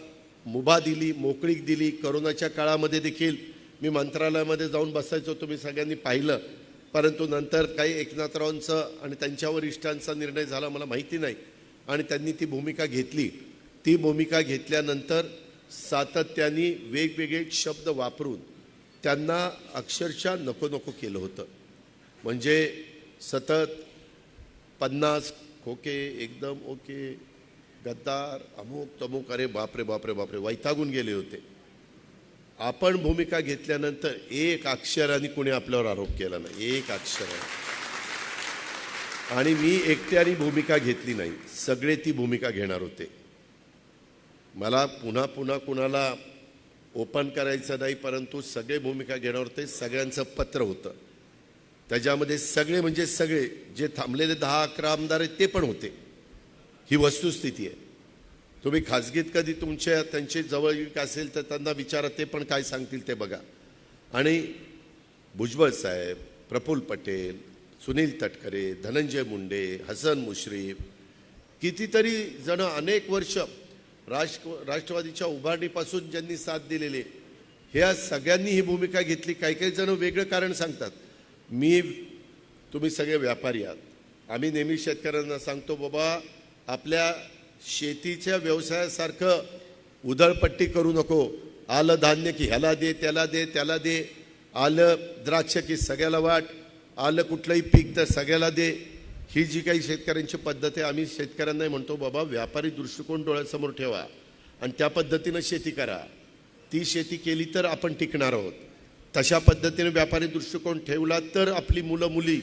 मुभा दिली, मोकळीक दिली. करोनाच्या काळामध्ये देखील मी मंत्रालयामध्ये जाऊन बसायचो, तुम्ही सगळ्यांनी पाहिलं. परंतु नंतर काही एकनाथरावांचं आणि त्यांच्या वरिष्ठांचा निर्णय झाला मला माहिती नाही, आणि त्यांनी ती भूमिका घेतली. ती भूमिका घेतल्यानंतर सातत्याने वेगवेगळे शब्द वापरून त्यांना अक्षरशः नको नको केलं होतं. म्हणजे सतत 50 खोके, एकदम ओके, गद्दार, अमुक तमुक, अरे बापरे बापरे बापरे, वैतागून गेले होते. आपण भूमिका घेतल्यानंतर एक अक्षराने कुणी आपल्यावर आरोप केला नाही, एक अक्षर. आणि मी एकट्याने भूमिका घेतली नाही, सगळे ती भूमिका घेणार होते. मला पुन्हा पुन्हा कुणाला ओपन करायचं नाही, परंतु सगळे भूमिका घेणार होते. सगळ्यांचं पत्र होतं, त्याच्यामध्ये सगळे म्हणजे सगळे जे थांबलेले 10-11 आमदार आहेत ते पण होते. ही वस्तुस्थिती आहे. तुम्ही खाजगीत कधी तुमच्या त्यांचे जवळीक असेल तर त्यांना विचारा, ते पण काय सांगतील ते बघा. आणि भुजबळ साहेब, प्रफुल्ल पटेल, सुनील तटकरे, धनंजय मुंडे, हसन मुश्रीफ, कितीतरी जण अनेक वर्ष राष्ट्रवादीच्या उभारणीपासून ज्यांनी साथ दिलेले, ह्या सगळ्यांनी ही भूमिका घेतली. काही काही जण वेगळं कारण सांगतात. तुम्ही सगळे व्यापारी आहात. आम्ही नेहमी शेतकऱ्यांना सांगतो, बाबा आपल्या शेतीच्या व्यवसायासारखं उधळपट्टी करू नको. आलं धान्य की ह्याला दे, त्याला दे, त्याला दे. आलं द्राक्ष की सगळ्याला वाट, आलं कुठलंही पीक तर सगळ्याला दे. ही जी काही शेतकऱ्यांची पद्धत आहे, आम्ही शेतकऱ्यांनाही म्हणतो, बाबा व्यापारी दृष्टिकोन डोळ्यासमोर ठेवा आणि त्या पद्धतीनं शेती करा. ती शेती केली तर आपण टिकणार आहोत. तशा पद्धतीने व्यापारी दृष्टिकोन ठेवला तर आपली मुलं मुली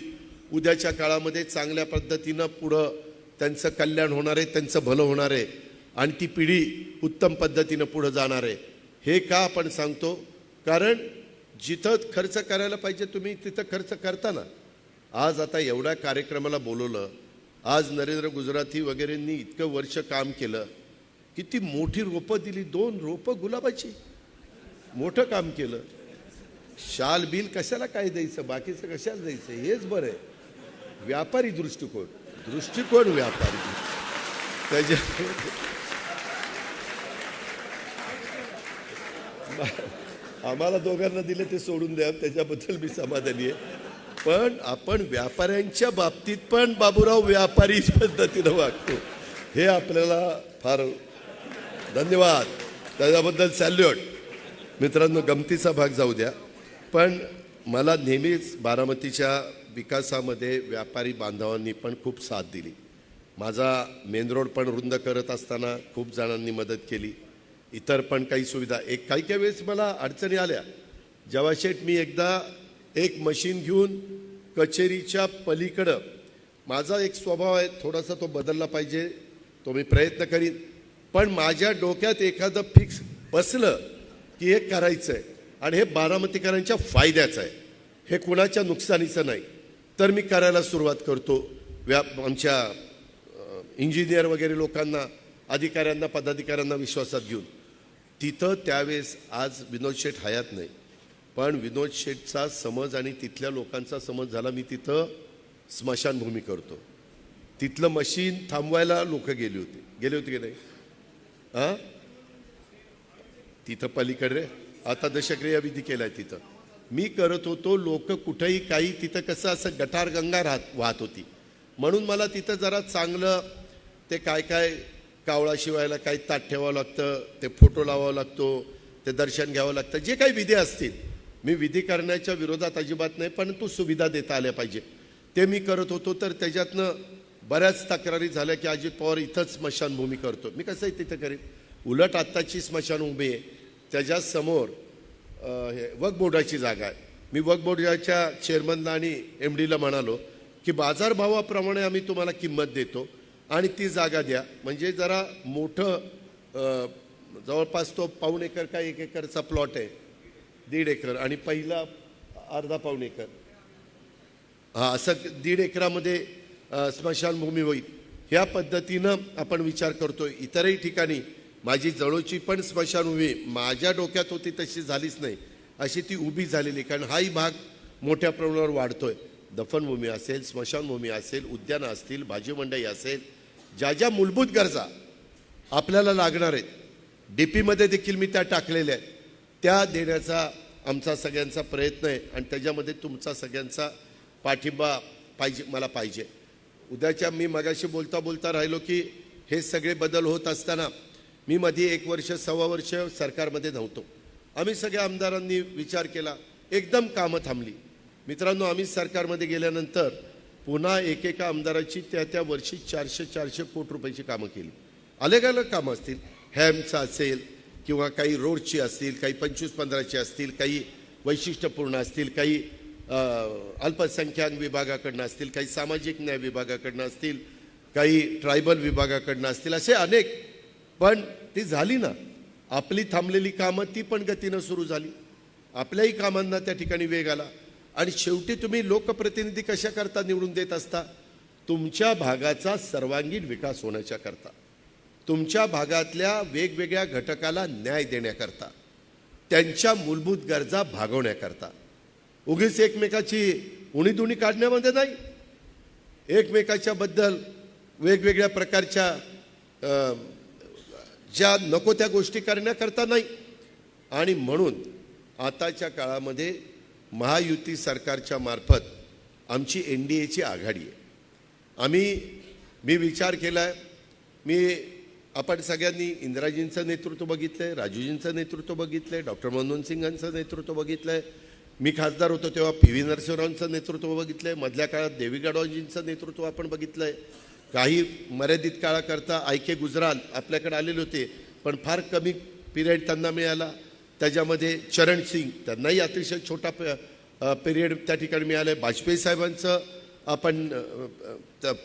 उद्याच्या काळामध्ये चांगल्या पद्धतीनं पुढं त्यांचं कल्याण होणार आहे, त्यांचं भलं होणार आहे आणि ती पिढी उत्तम पद्धतीनं पुढं जाणार आहे. हे का आपण सांगतो? कारण जिथं खर्च करायला पाहिजे तुम्ही तिथं खर्च करता ना. आज आता एवढ्या कार्यक्रमाला बोलवलं, आज नरेंद्र गुजराती वगैरेंनी इतकं वर्ष काम केलं, किती मोठी रोपं दिली, 2 रोपं गुलाबाची, मोठं काम केलं. शाल बिल कशाला काय द्यायचं, बाकीचं कशाला द्यायचं, हेच बरं आहे. व्यापारी दृष्टिकोन व्यापारी त्याच्या आम्हाला दोघांना दिले ते सोडून द्या, त्याच्याबद्दल मी समाधानी आहे. पण आपण व्यापाऱ्यांच्या बाबतीत पण बाबूराव व्यापारी पद्धतीनं वागतो, हे आपल्याला फार धन्यवाद, त्याच्याबद्दल सॅल्यूट. मित्रांनो, गमतीचा भाग जाऊ द्या, पण मला नेहमीच बारामतीच्या विकासामध्ये व्यापारी बांधवांनी पण खूप साथ दिली. माझा मेन रोड पण रुंद करत असताना खूप जणांनी मदत केली. इतर पण काही सुविधा, काही वेळेस मला अडचणी आल्या. जेव्हा शेठ मी एकदा एक मशीन घेऊन कचेरीच्या पलीकडं, माझा एक स्वभाव आहे थोडासा, तो बदलला पाहिजे, तो मी प्रयत्न करीन. पण माझ्या डोक्यात एखादं फिक्स बसलं की हे करायचं आहे आणि हे बारामतीकरांच्या फायद्याचं आहे, हे कुणाच्या नुकसानीचं नाही, तर मी करायला सुरुवात करतो. आमच्या इंजिनियर वगैरे लोकांना, अधिकाऱ्यांना, पदाधिकाऱ्यांना विश्वासात घेऊन. तिथं त्यावेळेस, आज विनोद शेठ हयात नाही, पण विनोद शेठचा समज आणि तिथल्या लोकांचा समज झाला, मी तिथं स्मशानभूमी करतो. तिथलं मशीन थांबवायला लोक गेले होते की नाही? हां, तिथं पलीकडे आता दशक्रिया विधी केलाय, तिथं मी करत होतो. लोक कुठेही काही, तिथं कसं असं गटार गंगा वाहत होती, म्हणून मला तिथं जरा चांगलं ते काय कावळा शिवायला काही ताट ठेवावं लागतं, ते फोटो लावावं लागतो, ते दर्शन घ्यावं लागतं, जे काही विधी असतील. मी विधी करण्याच्या विरोधात अजिबात नाही, पण तो सुविधा देता आल्या पाहिजे, ते मी करत होतो. तर त्याच्यातनं बऱ्याच तक्रारी झाल्या की अजित पवार इथंच स्मशानभूमी करतो. मी कसं आहे तिथं करेन? उलट आत्ताची स्मशानभूमी आहे, त्याच्यासमोर वक्फ बोर्डाची जागा आहे. मी वक्फ बोर्डाच्या चेअरमनला आणि एम डीला म्हणालो की बाजारभावाप्रमाणे आम्ही तुम्हाला किंमत देतो आणि ती जागा द्या, म्हणजे जरा मोठं जवळपास तो पाऊण एकर का 1 एकरचा प्लॉट आहे, 1.5 एकर आणि पहिला अर्धा पाऊण एकर, असं 1.5 एकरामध्ये स्मशानभूमी होईल. ह्या पद्धतीनं आपण विचार करतो. इतरही ठिकाणी माझी जवळची पण स्मशानभूमी माझ्या डोक्यात होती तशी झालीच नाही, अशी ती उभी झालेली. कारण हाही भाग मोठ्या प्रमाणावर वाढतोय. दफनभूमी असेल, स्मशानभूमी असेल, उद्यानं असतील, भाजी मंडई असेल, ज्या ज्या मूलभूत गरजा आपल्याला लागणार आहेत, DP मध्ये देखील मी त्या टाकलेल्या आहेत, त्या देण्याचा आमचा सगळ्यांचा प्रयत्न आहे आणि त्याच्यामध्ये तुमचा सगळ्यांचा पाठिंबा मला पाहिजे. उद्याच्या मी मगाशी बोलता राहिलो की हे सगळे बदल होत असताना मी मध्ये 1 वर्ष 1.25 वर्ष सरकारमध्ये नव्हतो. आम्ही सगळ्या आमदारांनी विचार केला, एकदम कामं थांबली. मित्रांनो, आम्ही सरकारमध्ये गेल्यानंतर पुन्हा एकेका आमदाराची त्या वर्षी 400 कोटी रुपयाची कामं केली. अलग कामं असतील, हॅमचं असेल किंवा काही रोडची असतील, काही 25-15ची असतील, काही वैशिष्ट्यपूर्ण असतील, काही अल्पसंख्याक विभागाकडनं असतील, काही सामाजिक न्याय विभागाकडनं असतील, काही ट्रायबल विभागाकडनं असतील, असे अनेक. पण ती झाली ना, आपली थांबलेली कामं ती पण गतीनं सुरू झाली. आपल्याही कामांना त्या ठिकाणी वेग आला. आणि शेवटी तुम्ही लोकप्रतिनिधी कशा करता निवडून देत असता? तुमच्या भागाचा सर्वांगीण विकास होण्याच्या करता, तुमच्या भागातल्या वेगवेगळ्या घटकाला न्याय देण्याकरता, त्यांच्या मूलभूत गरजा भागवण्याकरता. उगीच एकमेकाची उणीधुणी काढण्यामध्ये नाही, एकमेकाच्या बद्दल वेगवेगळ्या प्रकारच्या ज्या नको त्या गोष्टी करण्याकरता नाही. आणि म्हणून आताच्या काळामध्ये महायुती सरकारच्या मार्फत आमची NDAची आघाडी आहे. मी विचार केला आहे, आपण सगळ्यांनी इंदिराजींचं नेतृत्व बघितलं आहे, राजूजींचं नेतृत्व बघितलं आहे, डॉक्टर मनमोहन सिंगांचं नेतृत्व बघितलं आहे. मी खासदार होतो तेव्हा PV नरसिंहरावांचं नेतृत्व बघितलं आहे. मधल्या काळात देवी गडवाजींचं नेतृत्व आपण बघितलं आहे. काही मर्यादित काळाकरता IK गुजराल आपल्याकडे आलेले होते, पण फार कमी पिरियड त्यांना मिळाला. त्याच्यामध्ये चरण सिंग, त्यांनाही अतिशय छोटा पिरियड त्या ठिकाणी मिळाला आहे. वाजपेयी साहेबांचं आपण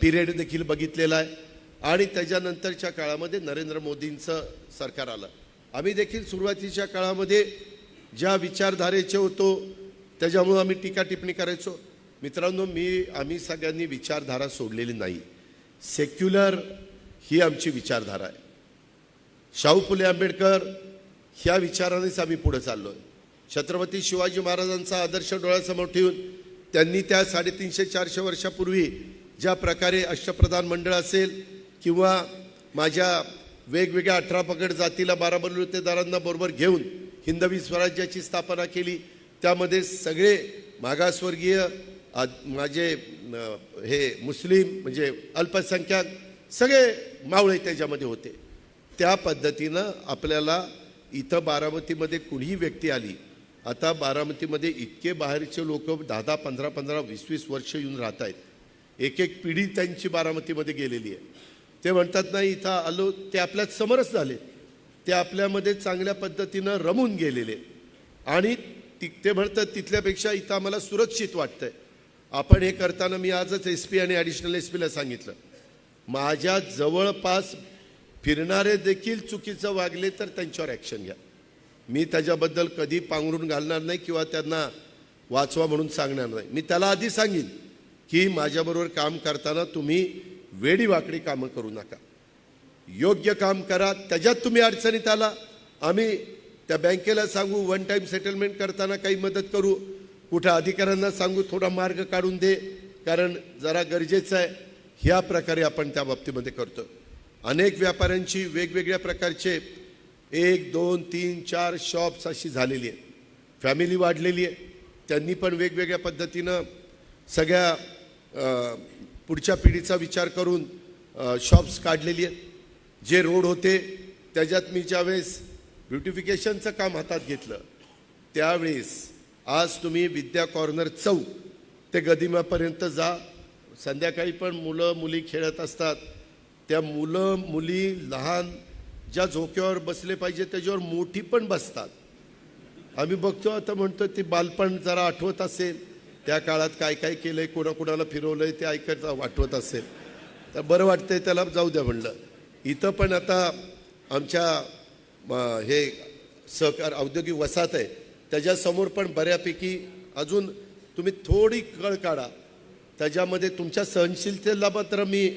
पिरियड देखील बघितलेला आहे. आणि त्याच्यानंतरच्या काळामध्ये नरेंद्र मोदींचं सरकार आलं. आम्ही देखील सुरुवातीच्या काळामध्ये ज्या विचारधारेचे होतो त्याच्यामुळं आम्ही टीका टिप्पणी करायचो. मित्रांनो, आम्ही सगळ्यांनी विचारधारा सोडलेली नाही. सेक्युलर ही आमची विचारधारा आहे. शाहू फुले आंबेडकर ह्या विचारानेच आम्ही पुढे चाललो आहे. छत्रपती शिवाजी महाराजांचा आदर्श डोळ्यासमोर ठेवून त्यांनी त्या 350-400 वर्षापूर्वी ज्या प्रकारे अष्टप्रधान मंडळ असेल किंवा माझ्या वेगवेगळ्या 18 पगड जातीला 12 बलुतेदारांना बरोबर घेऊन हिंदवी स्वराज्याची स्थापना केली. त्यामध्ये सगळे मागासवर्गीय, माझे हे मुस्लिम म्हणजे अल्पसंख्याक सगळे मावळे त्याच्यामध्ये होते. त्या पद्धतीनं आपल्याला इथं बारामतीमध्ये कुणीही व्यक्ती आली, आता बारामतीमध्ये इतके बाहेरचे लोक 10-10, 15-15, 20-20 वर्ष येऊन राहत आहेत. एक पिढी त्यांची बारामतीमध्ये गेलेली आहे. ते म्हणतात नाही इथं आलो, ते आपल्यात समरस झाले, ते आपल्यामध्ये चांगल्या पद्धतीनं रमून गेलेले. आणि ते म्हणतात तिथल्यापेक्षा इथं आम्हाला सुरक्षित वाटतंय. आपण हे करताना मी आजच SP आणि ॲडिशनल SPला सांगितलं, माझ्या जवळपास फिरणारे देखील चुकीचं वागले तर त्यांच्यावर ॲक्शन घ्या. मी त्याच्याबद्दल कधी पांघरून घालणार नाही किंवा त्यांना वाचवा म्हणून सांगणार नाही. मी त्याला आधी सांगेन की माझ्याबरोबर काम करताना तुम्ही वेडीवाकडी कामं करू नका, योग्य काम करा. त्याच्यात तुम्ही अडचणीत आला, आम्ही त्या बँकेला सांगू, 1 टाईम सेटलमेंट करताना काही मदत करू, कुठं अधिकाऱ्यांना सांगू थोडा मार्ग काढून दे, कारण जरा गरजेचं आहे. ह्या प्रकारे आपण त्या बाबतीमध्ये करतो. अनेक व्यापाऱ्यांची वेगवेगळ्या प्रकारचे 1, 2, 3, 4 शॉप्स अशी झालेली आहे. फॅमिली वाढलेली आहे, त्यांनी पण वेगवेगळ्या पद्धतीनं सगळ्या पुढच्या पिढीचा विचार करून शॉप्स काढलेली आहेत. जे रोड होते त्याच्यात मी ज्यावेळेस ब्युटिफिकेशनचं काम हातात घेतलं त्यावेळेस, आज तुम्ही विद्या कॉर्नर चौक ते गदिमापर्यंत जा, संध्याकाळी पण मुलं मुली खेळत असतात. त्या मुलं मुली लहान ज्या झोक्यावर बसले पाहिजे त्याच्यावर मोठी पण बसतात. आम्ही बघतो आता म्हणतो ते बालपण जरा आठवत असेल, त्या काळात काय काय केलंय, कोणाकोणाला फिरवलंय ते ऐकायचं आठवत असेल तर बरं वाटतंय, त्याला जाऊ द्या म्हणलं. इथं पण आता आमच्या हे सहकार औद्योगिक वसाहत आहे, त्याच्यासमोर पण बऱ्यापैकी अजून तुम्ही थोडी कळ काढा. त्याच्यामध्ये तुमच्या सहनशीलतेला मात्र मी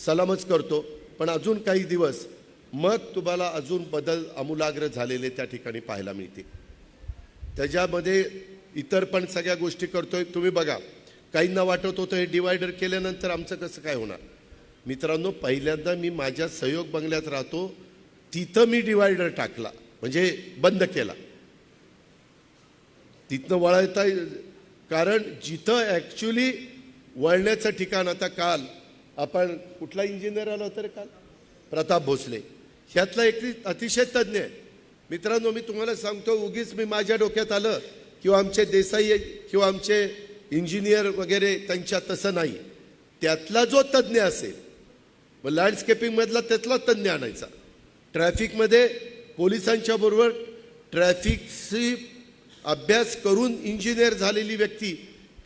सलामच करतो, पण अजून काही दिवस मग तुम्हाला अजून बदल आमूलाग्र झालेले त्या ठिकाणी पाहायला मिळतील. त्याच्यामध्ये इतर पण सगळ्या गोष्टी करतोय. तुम्ही बघा, काहींना वाटत होतं हे डिवायडर केल्यानंतर आमचं कसं काय होणार. मित्रांनो, पहिल्यांदा मी माझ्या सहयोग बंगल्यात राहतो तिथं मी डिवायडर टाकला, म्हणजे बंद केला. तिथनं वळता, कारण जिथं ॲक्च्युली वळण्याचं ठिकाण, आता काल आपण कुठला इंजिनियर आला होता रे काल, प्रताप भोसले, ह्यातला एक अतिशय तज्ज्ञ आहे. मित्रांनो, मी तुम्हाला सांगतो, उगीच मी माझ्या डोक्यात आलं किंवा आमचे देसाई किंवा आमचे इंजिनियर वगैरे त्यांच्या तसं नाही. त्यातला जो तज्ज्ञ असेल, मग लँडस्केपिंगमधला त्यातला तज्ज्ञ आणायचा. ट्रॅफिकमध्ये पोलिसांच्या बरोबर ट्रॅफिकची अभ्यास करून इंजिनियर झालेली व्यक्ती,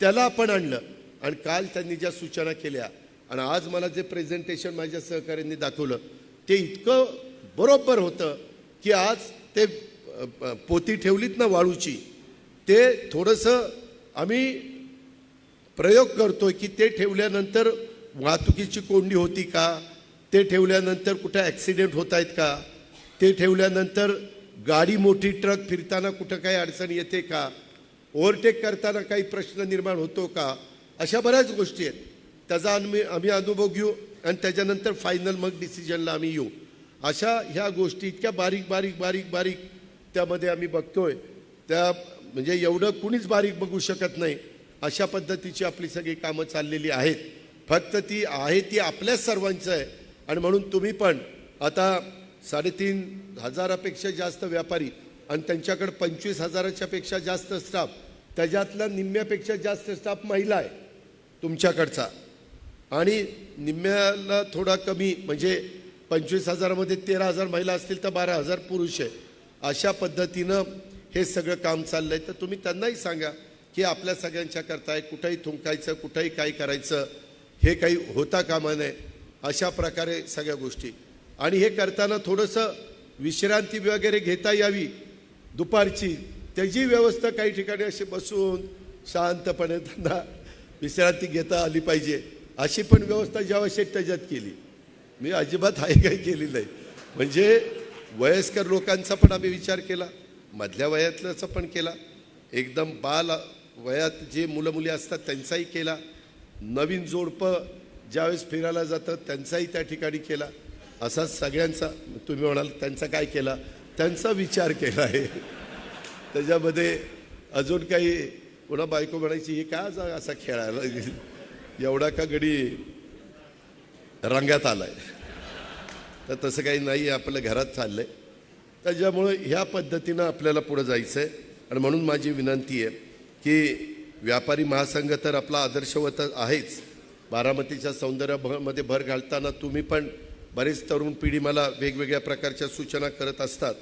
त्याला आपण आणलं. आणि काल त्यांनी ज्या सूचना केल्या आणि आज मला जे प्रेझेंटेशन माझ्या सहकाऱ्यांनी दाखवलं ते इतकं बरोबर होतं की आज ते पोती ठेवलीत ना वाळूची, ते थोडंसं आम्ही प्रयोग करतोय की ते ठेवल्यानंतर वाहतुकीची कोंडी होती का, ते ठेवल्यानंतर कुठं ॲक्सिडेंट होत आहेत का, ते ठेवल्यानंतर गाडी मोठी ट्रक फिरताना कुठं काही अडचण येते का, ओव्हरटेक करताना काही प्रश्न निर्माण होतो का, अशा बऱ्याच गोष्टी आहेत. त्याचा आम्ही अनुभव घेऊ आणि त्याच्यानंतर फायनल मग डिसिजनला आम्ही येऊ. अशा ह्या गोष्टी इतक्या बारीक बारीक बारीक बारीक त्यामध्ये आम्ही बघतोय, त्या म्हणजे एवढं कुणीच बारीक बघू शकत नाही अशा पद्धतीची आपली सगळी कामं चाललेली आहेत. फक्त ती आहे ती आपल्या सर्वांचं आहे. आणि म्हणून तुम्ही पण आता 3,500पेक्षा जास्त व्यापारी आणि त्यांच्याकडे 25,000च्या पेक्षा जास्त स्टाफ, त्याच्यातला निम्म्यापेक्षा जास्त स्टाफ महिला आहे तुमच्याकडचा, आणि निम्म्याला थोडा कमी म्हणजे 25,000मध्ये 13,000 महिला असतील तर 12,000 पुरुष आहे. अशा पद्धतीनं हे सगळं काम चाललं आहे. तर तुम्ही त्यांनाही सांगा की आपल्या सगळ्यांच्या करताय, कुठंही थुंकायचं, कुठंही काय करायचं हे काही होता कामा नये. अशा प्रकारे सगळ्या गोष्टी. आणि हे करताना थोडंसं विश्रांती वगैरे घेता यावी दुपारची, त्याची व्यवस्था काही ठिकाणी अशी बसून शांतपणे त्यांना विश्रांती घेता आली पाहिजे, अशी पण व्यवस्था ज्या आवश्यक त्याच्यात केली. मी अजिबात हाय काही केली नाही. म्हणजे वयस्कर लोकांचा पण आम्ही विचार केला, मधल्या वयातल्याचा पण केला, एकदम बाल वयात जे मुलं मुली असतात त्यांचाही केला, नवीन जोडपं ज्यावेळेस फिरायला जातं त्यांचाही त्या ठिकाणी केला. असा सगळ्यांचा, तुम्ही म्हणाल त्यांचा काय केला, त्यांचा विचार केला आहे. त्याच्यामध्ये अजून काही पुन्हा बायको म्हणायची हे काय असा खेळायला एवढा का गडी रंगात आलाय, तर तसं काही नाही, आपल्या घरात चाललंय. त्याच्यामुळं ह्या पद्धतीनं आपल्याला पुढं जायचं आहे. आणि म्हणून माझी विनंती आहे की व्यापारी महासंघ तर आपला आदर्शवत आहेच, बारामतीच्या सौंदर्यामध्ये भर घालताना तुम्ही पण बरेच तरुण पिढी मला वेगवेगळ्या प्रकारच्या सूचना करत असतात.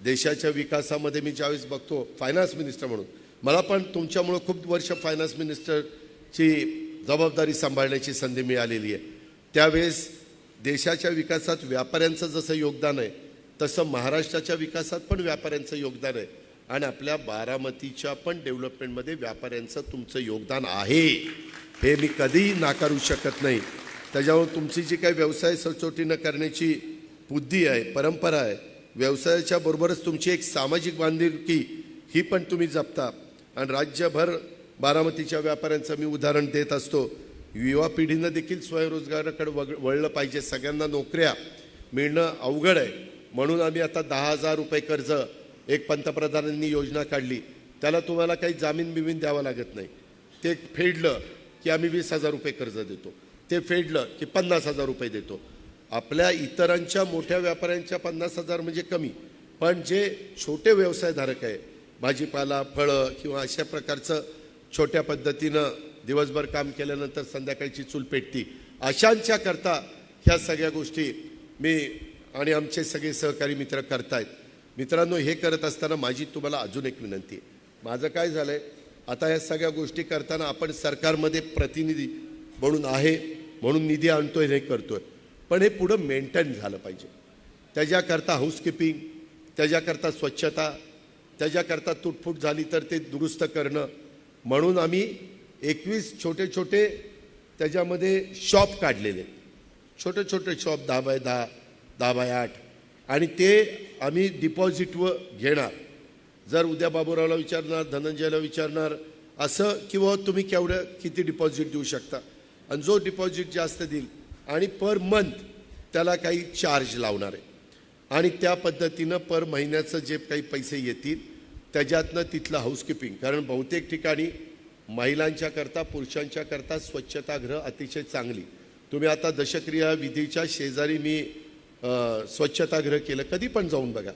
देशाच्या विकासामध्ये मी ज्यावेळेस बघतो फायनान्स मिनिस्टर म्हणून, मला पण तुमच्यामुळं खूप वर्ष फायनान्स मिनिस्टरची जबाबदारी सांभाळण्याची संधी मिळालेली आहे. त्यावेळेस देशाच्या विकासात व्यापाऱ्यांचं जसं योगदान आहे तसं महाराष्ट्राच्या विकासात पण व्यापाऱ्यांचं योगदान आहे. आणि आपल्या बारामतीच्या पण डेव्हलपमेंटमध्ये व्यापाऱ्यांचं तुमचं योगदान आहे, हे मी कधीही नाकारू शकत नाही. त्याच्यामुळे तुमची जी काही व्यवसाय सचोटीनं करण्याची बुद्धी आहे, परंपरा आहे, व्यवसायाच्या बरोबरच तुमची एक सामाजिक बांधिलकी ही पण तुम्ही जपता. आणि राज्यभर बारामतीच्या व्यापाऱ्यांचं मी उदाहरण देत असतो. युवा पिढीनं देखील स्वयंरोजगाराकडे वळलं पाहिजे. सगळ्यांना नोकऱ्या मिळणं अवघड आहे, म्हणून आम्ही आता 10,000 रुपये कर्ज एक पंतप्रधानांनी योजना काढली. त्याला तुम्हाला काही जामीन बिमीन द्यावा लागत नाही. ते फेडलं की आम्ही 20,000 रुपये कर्ज देतो, ते फेडलं की 50,000 रुपये देतो. आपल्या इतरांच्या मोठ्या व्यापाऱ्यांच्या 50,000 म्हणजे कमी, पण जे छोटे व्यवसायधारक आहे, भाजीपाला, फळं किंवा अशा प्रकारचं छोट्या पद्धतीनं दिवसभर काम केल्यानंतर संध्याकाळची चूल पेटती, अशांच्या करता ह्या सगळ्या गोष्टी मी आणि आमचे सगळे सहकारी मित्र करतायत. मित्रांनो, हे करत असताना माझी तुम्हाला अजून एक विनंती आहे. माझं काय झालं आहे, आता या सगळ्या गोष्टी करताना आपण सरकारमध्ये प्रतिनिधी म्हणून आहे, म्हणून निधी आणतोय, हे करतोय, पण हे पुढं मेंटेन झालं पाहिजे. त्याच्याकरता हाऊसकीपिंग, त्याच्याकरता स्वच्छता, त्याच्याकरता तुटफूट झाली तर ते दुरुस्त करणं, म्हणून आम्ही 21 छोटे छोटे त्याच्यामध्ये शॉप काढलेले, छोटे छोटे शॉप 10x10, 10x8, आणि ते आम्ही डिपॉझिटवर घेणार. जर उद्या बाबूरावला विचारणार, धनंजयला विचारणार असं, किंवा तुम्ही केवढं किती डिपॉझिट देऊ शकता, आणि जो डिपॉझिट जास्त देईल आणि पर मंथ त्याला काही चार्ज लावणार आहे, आणि त्या पद्धतीनं पर महिन्याचं जे काही पैसे येतील त्याच्यातनं तिथलं हाऊसकीपिंग, कारण बहुतेक ठिकाणी महिलांच्या करता, पुरुषांच्या करता स्वच्छतागृह अतिशय चांगली. तुम्ही आता दशक्रिया विधीच्या शेजारी मी स्वच्छतागृह केलं, कधी पण जाऊन बघा,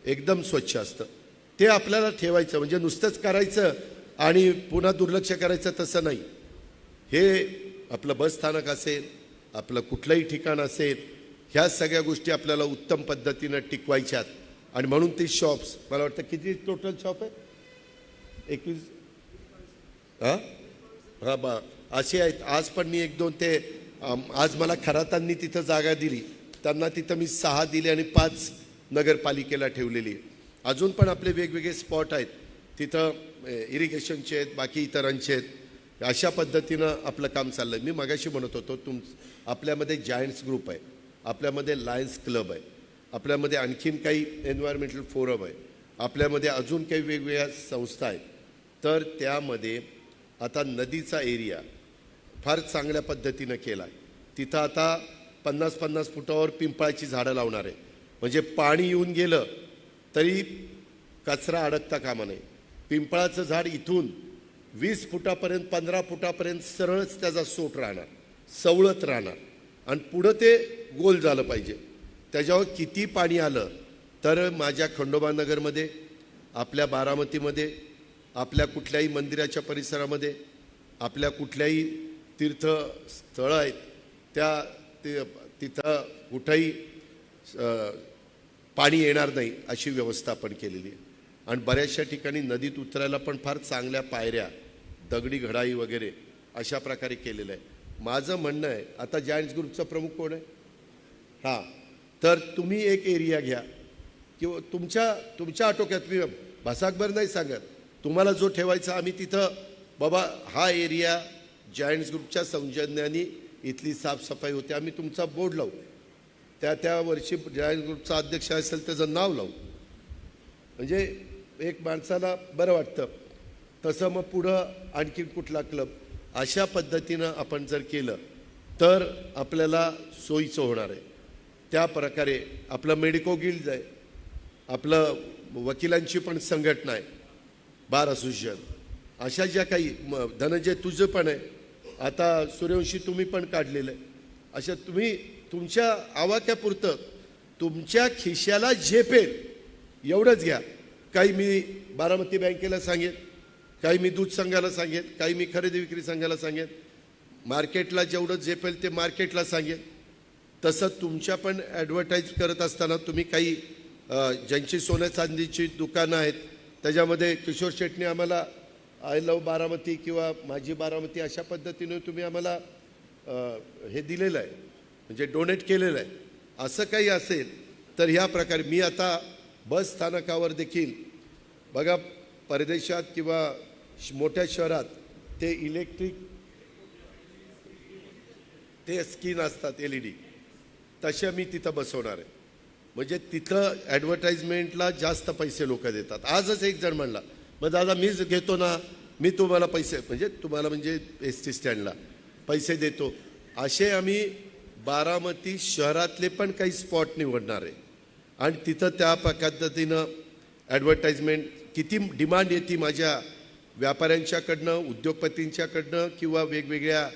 एकदम स्वच्छ असतं. ते आपल्याला ठेवायचं, म्हणजे नुसतंच करायचं आणि पुन्हा दुर्लक्ष करायचं तसं नाही. हे आपलं बस स्थानक असेल, आपलं कुठलंही ठिकाण असेल, ह्या सगळ्या गोष्टी आपल्याला उत्तम पद्धतीनं टिकवायच्यात. आणि म्हणून ते शॉप्स, मला वाटतं किती टोटल शॉप आहे, 21 असे आहेत. आज पण मी 1-2 ते आज मला खरातांनी तिथं जागा दिली, त्यांना तिथं मी 6 दिले आणि 5 नगरपालिकेला ठेवलेली. अजून पण आपले वेगवेगळे स्पॉट आहेत तिथं, इरिगेशनचे आहेत, बाकी इतरांचे आहेत. अशा पद्धतीनं आपलं काम चाललं आहे. मी मगाशी म्हणत होतो, आपल्यामध्ये जायंट्स ग्रुप आहे, आपल्यामध्ये लायन्स क्लब आहे, आपल्यामध्ये आणखीन काही एन्व्हायरमेंटल फोरम आहे, आपल्यामध्ये अजून काही वेगवेगळ्या संस्था आहेत. तर त्यामध्ये आता नदीचा एरिया फार चांगल्या पद्धतीनं केला आहे. तिथं आता 50-50 फुटावर पिंपळाची झाडं लावणार आहे, म्हणजे पाणी येऊन गेलं तरी कचरा अडकता कामा नये. पिंपळाचं झाड इथून 20 फुटापर्यंत, 15 फुटापर्यंत सरळच त्याचा सोट राहणार, सवळत राहणार, आणि पुढं ते गोल झालं पाहिजे. त्याच्यावर किती पाणी आलं तर माझ्या खंडोबानगरमध्ये, आपल्या बारामतीमध्ये, आपल्या कुठल्याही मंदिराच्या परिसरामध्ये, आपल्या कुठल्याही तीर्थस्थळं आहेत तिथं कुठंही पाणी येणार नाही अशी व्यवस्था आपण केलेली आहे. आणि बऱ्याचशा ठिकाणी नदीत उतरायला पण फार चांगल्या पायऱ्या, दगडी घडाई वगैरे अशा प्रकारे केलेलं आहे. माझं म्हणणं आहे, आता जायंट्स ग्रुपचा प्रमुख कोण आहे? हां, तर तुम्ही एक एरिया घ्या, किंवा तुमच्या आटोक्यात, मी भासाकभर नाही सांगत, तुम्हाला जो ठेवायचा, आम्ही तिथं बाबा हा एरिया जायंट्स ग्रुपच्या सौजन्याने इथली साफसफाई होते, आम्ही तुमचा बोर्ड लावू, त्या वर्षी जायंट्स ग्रुपचा अध्यक्ष असेल त्याचं नाव लावू, म्हणजे एक माणसाला बरं वाटतं. तसं मग पुढं आणखी कुठला क्लब, अशा पद्धतीनं आपण जर केलं तर आपल्याला सोयीचं होणार आहे. त्या प्रकारे आपलं मेडिको गिल्ड आहे, आपलं वकिलांची पण संघटना आहे, बार असोसिएशन, अशा ज्या काही, धनंजय तुझं पण आहे, आता सूर्यवंशी तुम्ही पण काढलेलं आहे, अशा तुम्ही तुमच्या आवाक्यापुरतं तुमच्या खिशाला झेपेल एवढंच घ्या. काही मी बारामती बँकेला सांगेन, काही मी दूध संघाला सांगेन, काही मी खरेदी विक्री संघाला सांगेन, मार्केटला जेवढं झेपेल ते मार्केटला सांगेन. तसं तुमच्या पण ॲडव्हर्टाईज करत असताना तुम्ही काही ज्यांची सोन्या चांदीची दुकानं आहेत त्याच्यामध्ये किशोर शेटने आम्हाला आय लव बारामती किंवा माझी बारामती अशा पद्धतीने तुम्ही आम्हाला हे दिलेलं आहे, म्हणजे डोनेट केलेलं आहे. असं काही असेल तर ह्या प्रकारे मी आता बस स्थानकावर देखील बघा, परदेशात किंवा मोठ्या शहरात ते इलेक्ट्रिक ते स्क्रीन असतात LED, तशा मी तिथं बसवणार आहे. म्हणजे तिथं ॲडव्हर्टाइजमेंटला जास्त पैसे लोक देतात. आजच एक जण म्हणला, मग दादा मीच घेतो ना, मी तुम्हाला पैसे, म्हणजे तुम्हाला म्हणजे ST स्टँडला पैसे देतो. असे आम्ही बारामती शहरातले पण काही स्पॉट निवडणार आहे, आणि तिथं त्या पद्धतीनं ॲडव्हर्टाइजमेंट, किती डिमांड येते माझ्या व्यापाऱ्यांच्याकडनं, उद्योगपतींच्याकडनं किंवा वेगवेगळ्या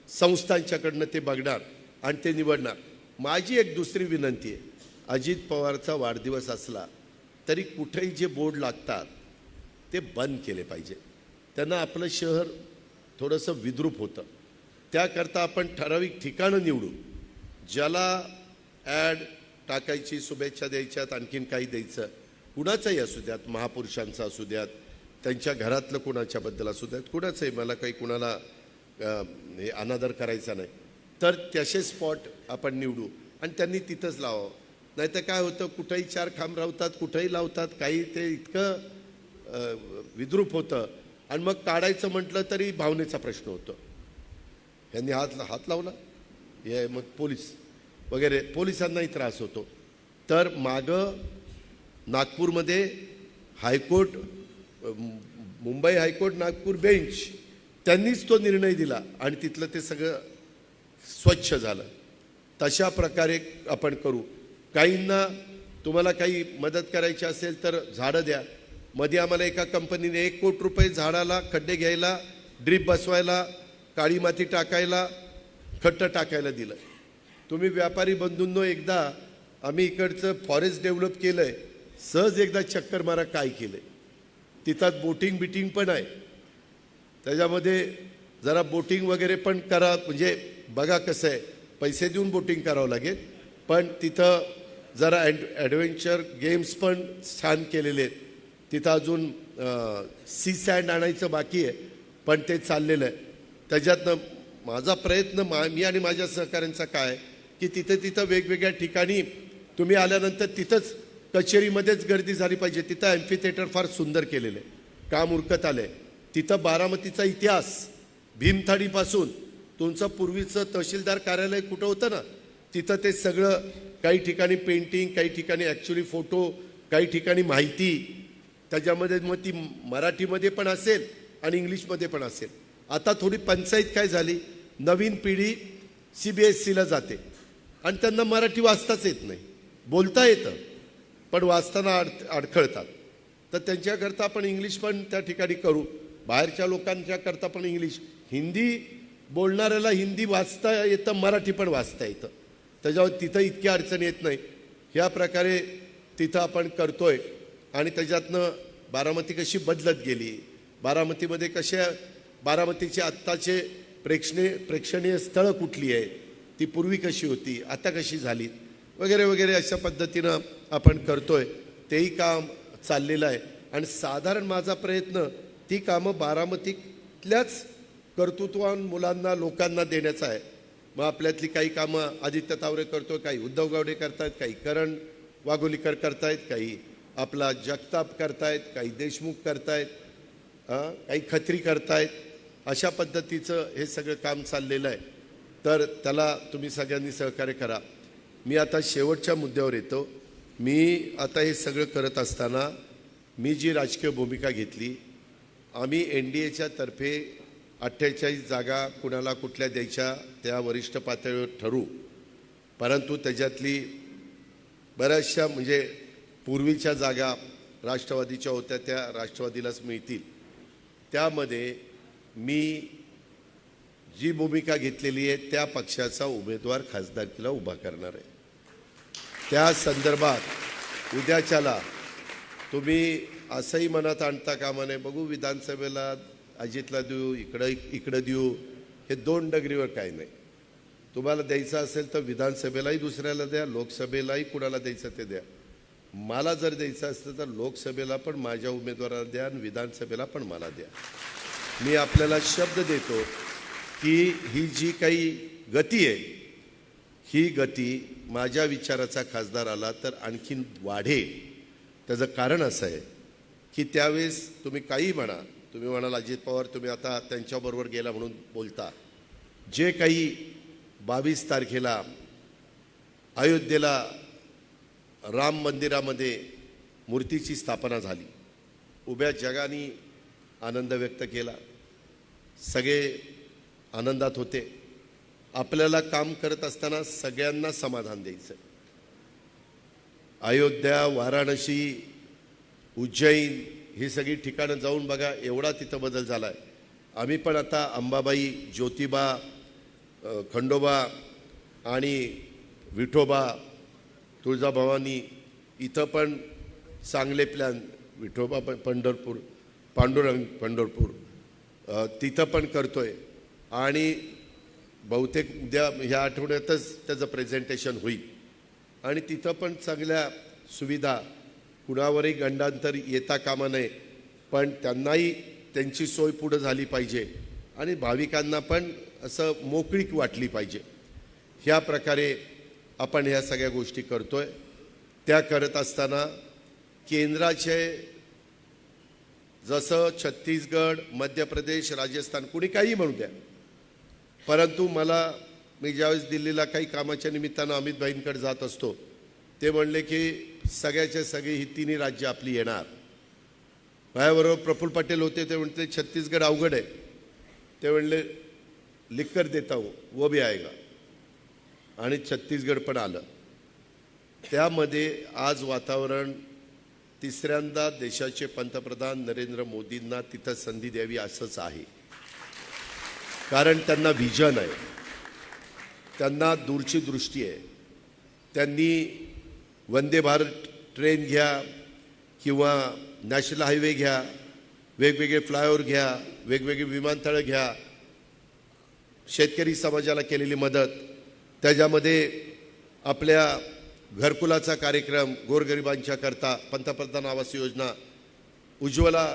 संस्थांच्याकडनं ते बघणार आणि ते निवडणार. माझी एक दुसरी विनंती आहे, अजित पवारचा वाढदिवस असला तरी कुठेही जे बोर्ड लागतात ते बंद केले पाहिजे. त्यांना आपलं शहर थोडंसं विद्रूप होतं. त्याकरता आपण ठराविक ठिकाणं निवडू, ज्याला ॲड टाकायची, शुभेच्छा द्यायच्यात, आणखीन काही द्यायचं, कुणाचाही असू द्यात, महापुरुषांचा असू द्यात, त्यांच्या घरातलं कुणाच्याबद्दल असू द्यात, कुणाचंही, मला काही कुणाला हे अनादर करायचा नाही, तर तसे स्पॉट आपण निवडू आणि त्यांनी तिथंच लावावं. नाही तर काय होतं, कुठंही 4 खांब लावतात, कुठंही लावतात, काही ते इतकं विद्रूप होतं आणि मग काढायचं म्हटलं तरी भावनेचा प्रश्न होतो. यांनी हात लावला, हे मग पोलीस वगैरे, पोलिसांनाही त्रास होतो. तर मागं नागपूरमध्ये high court, Mumbai high court Nagpur bench, त्यांनीच तो निर्णय दिला आणि तिथलं ते सगळं स्वच्छ झालं. तशा प्रकारे आपण करू. काहींना तुम्हाला काही मदत करायची असेल तर झाडं द्या. मध्ये आम्हाला एका कंपनीने 1 कोटी रुपये झाडाला खड्डे घ्यायला, ड्रीप बसवायला, काळी माती टाकायला, खड्ड टाकायला दिलं. तुम्ही व्यापारी बंधूंनो, एकदा आम्ही इकडचं फॉरेस्ट डेव्हलप केलं आहे, सहज एकदा चक्कर मारा काय केलं आहे. तिथं बोटिंग बिटिंग पण आहे, त्याच्यामध्ये जरा बोटिंग वगैरे पण करा. म्हणजे बघा कसं आहे, पैसे देऊन बोटिंग करावं लागेल, पण तिथं जरा ॲडव्हेंचर गेम्स पण छान केलेले आहेत. तिथं अजून सी सँड आणायचं बाकी आहे, पण ते चाललेलं आहे. त्याच्यातनं माझा प्रयत्न, मी आणि माझ्या सहकाऱ्यांचा काय की तिथं वेगवेगळ्या ठिकाणी तुम्ही आल्यानंतर तिथंच कचेरीमध्येच गर्दी झाली पाहिजे. तिथं ॲम्फी थिएटर फार सुंदर केलेलं आहे, काम उरकत आलं आहे. तिथं बारामतीचा इतिहास, भीमथाडीपासून तुमचं पूर्वीचं तहसीलदार कार्यालय कुठं होतं ना, तिथं ते सगळं, काही ठिकाणी पेंटिंग, काही ठिकाणी ॲक्च्युली फोटो, काही ठिकाणी माहिती, त्याच्यामध्ये मग ती मराठीमध्ये पण असेल आणि इंग्लिशमध्ये पण असेल. आता थोडी पंचायत काय झाली, नवीन पिढी CBSEला जाते आणि त्यांना मराठी वाचताच येत नाही. बोलता येतं पण वाचताना अडखळतात. तर त्यांच्याकरता आपण इंग्लिश पण त्या ठिकाणी करू. बाहेरच्या लोकांच्या करता पण इंग्लिश, हिंदी बोलणाऱ्याला हिंदी वाचता येतं, मराठी पण वाचता येतं, त्याच्यावर तिथं इतकी अडचण येत नाही. ह्या प्रकारे तिथं आपण करतोय. आणि त्याच्यातनं बारामती कशी बदलत गेली, बारामतीमध्ये कशा, बारामतीचे आत्ताचे प्रेक्षणीय स्थळं कुठली आहेत, ती पूर्वी कशी होती, आता कशी झाली, वगैरे वगैरे, अशा पद्धतीनं आपण करतोय. तेही काम चाललेलं आहे. आणि साधारण माझा प्रयत्न ती कामं बारामतीतल्याच कर्तृत्ववान मुलांना, लोकांना देण्याचा आहे. मग आपल्यातली काही कामं आदित्य तावरे करतो, काही उद्धव गावडे करतायत, काही करण वाघोलीकर करतायत, काही आपला जगताप करतायत, काही देशमुख करतायत, काही खत्री करतायत. अशा पद्धतीचं हे सगळं काम चाललेलं आहे. तर त्याला तुम्ही सगळ्यांनी सहकार्य करा. मी आता शेवटच्या मुद्द्यावर येतो. मी आता हे सगळं करत असताना मी जी राजकीय भूमिका घेतली, आम्ही NDAच्या तर्फे 48 जागा कुणाला कुठल्या द्यायच्या त्या वरिष्ठ पातळीवर ठरवू. परंतु त्याच्यातली बऱ्याचशा, म्हणजे पूर्वीच्या जागा राष्ट्रवादीच्या होत्या त्या राष्ट्रवादीलाच मिळतील. त्यामध्ये मी जी भूमिका घेतलेली आहे त्या पक्षाचा उमेदवार खासदारकीला उभा करणार आहे. त्या संदर्भात उद्याच्याला तुम्ही असंही मनात आणता कामा नये, बघू विधानसभेला अजितला देऊ, इकडं देऊ, हे 2 डगरीवर काय नाही. तुम्हाला द्यायचं असेल तर विधानसभेलाही दुसऱ्याला द्या, लोकसभेलाही कुणाला द्यायचं ते द्या. मला जर द्यायचं असतं तर लोकसभेला पण माझ्या उमेदवाराला द्या आणि विधानसभेला पण मला द्या. मी आपल्याला शब्द देतो की ही जी काही गती आहे, ही गती माझ्या विचाराचा खासदार आला तर आणखीन वाढेल. त्याचं कारण असं आहे की त्यावेळेस तुम्ही काही म्हणा, तुम्ही म्हणाल अजित पवार तुम्ही आता त्यांच्याबरोबर गेला म्हणून बोलता, जे काही 22 तारखेला अयोध्येला राम मंदिरामध्ये मूर्तीची स्थापना झाली, उभ्या जगाने आनंद व्यक्त केला, सगळे आनंदात होते. आपल्याला काम करत असताना सगळ्यांना समाधान द्यायचं. अयोध्या, वाराणसी, उज्जैन ही सगळी ठिकाणं जाऊन बघा, एवढा तिथं बदल झाला आहे. आम्ही पण आता अंबाबाई, ज्योतिबा, खंडोबा आणि विठोबा, तुळजाभवानी इथं पण चांगले प्लॅन, विठोबा पंढरपूर, पांडुरंग पंढरपूर तिथं पण करतोय. आणि बहुतेक उद्या ह्या आठवड्यातच त्याचं प्रेझेंटेशन होईल. आणि तिथं पण चांगल्या सुविधा कुणावरही गंडांतर येता कामा नये, पण त्यांनाही त्यांची सोय पुढं झाली पाहिजे आणि भाविकांना पण असं मोकळीक वाटली पाहिजे. ह्या प्रकारे आपण ह्या सगळ्या गोष्टी करतोय. त्या करत असताना केंद्राचे जसं छत्तीसगड, मध्य प्रदेश, राजस्थान, कुणी काही म्हणू द्या, परंतु मी ज्यावेळेस दिल्लीला काही कामाच्या निमित्तानं अमित भाईंकडे जात असतो, ते म्हणले की सगळ्याचे सगळे ही तिन्ही राज्य आपली येणार. माझ्याबरोबर प्रफुल्ल पटेल होते, ते म्हणते छत्तीसगड अवघड आहे, ते म्हणले लिखकर देता हूँ वो भी आएगा, आणि छत्तीसगड पण आलं. त्यामध्ये आज वातावरण तिसऱ्यांदा देशाचे पंतप्रधान नरेंद्र मोदींना तिथं संधी द्यावी असंच आहे. कारण त्यांना व्हिजन आहे, त्यांना दूरची दृष्टी आहे. त्यांनी वंदे भारत ट्रेन घ्या किंवा नॅशनल हायवे घ्या, वेगवेगळे फ्लायओव्हर घ्या, वेगवेगळे विमानतळं घ्या, शेतकरी समाजाला केलेली मदत, त्याच्यामध्ये आपल्या घरकुलाचा कार्यक्रम, गोरगरिबांच्या करता पंतप्रधान आवास योजना, उज्ज्वला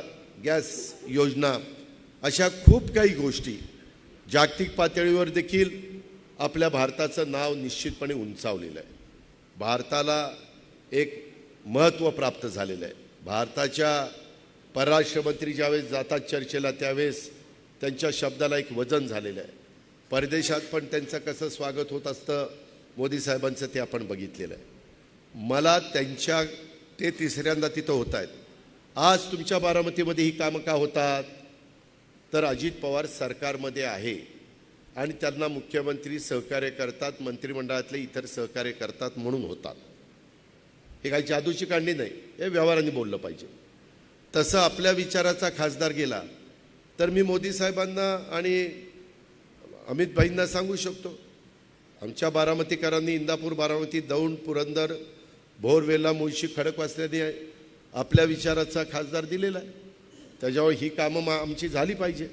गॅस योजना, अशा खूप काही गोष्टी जागतिक पातळीवर देखील आपल्या भारताचं नाव निश्चितपणे उंचावलेलं आहे. भारताला एक महत्त्व प्राप्त झालेलं आहे. भारताच्या परराष्ट्र मंत्री ज्यावेळेस जातात चर्चेला, त्यावेळेस त्यांच्या शब्दाला एक वजन झालेलं आहे. परदेशात पण त्यांचं कसं स्वागत होत असतं मोदी साहेबांचं, ते आपण बघितलेलं आहे. मला ते तिसऱ्यांदा तिथं होत आहेत. आज तुमच्या बारामतीमध्ये ही कामं का होतात, तर अजित पवार सरकारमध्ये आहे आणि त्यांना मुख्यमंत्री सहकार्य करतात, मंत्रिमंडळातले इतर सहकार्य करतात म्हणून होतात. हे काही जादूची कांडी नाही, हे व्यवहाराने बोललं पाहिजे. तसं आपल्या विचाराचा खासदार गेला तर मी मोदी साहेबांना आणि अमित भाईंना सांगू शकतो, आमच्या बारामतीकरांनी इंदापूर, बारामती, दौंड, पुरंदर, भोरवेला, मुळशी, खडकवासल्याने आपल्या विचाराचा खासदार दिलेला आहे. त्याच्यावर ही कामं आमची झाली पाहिजे.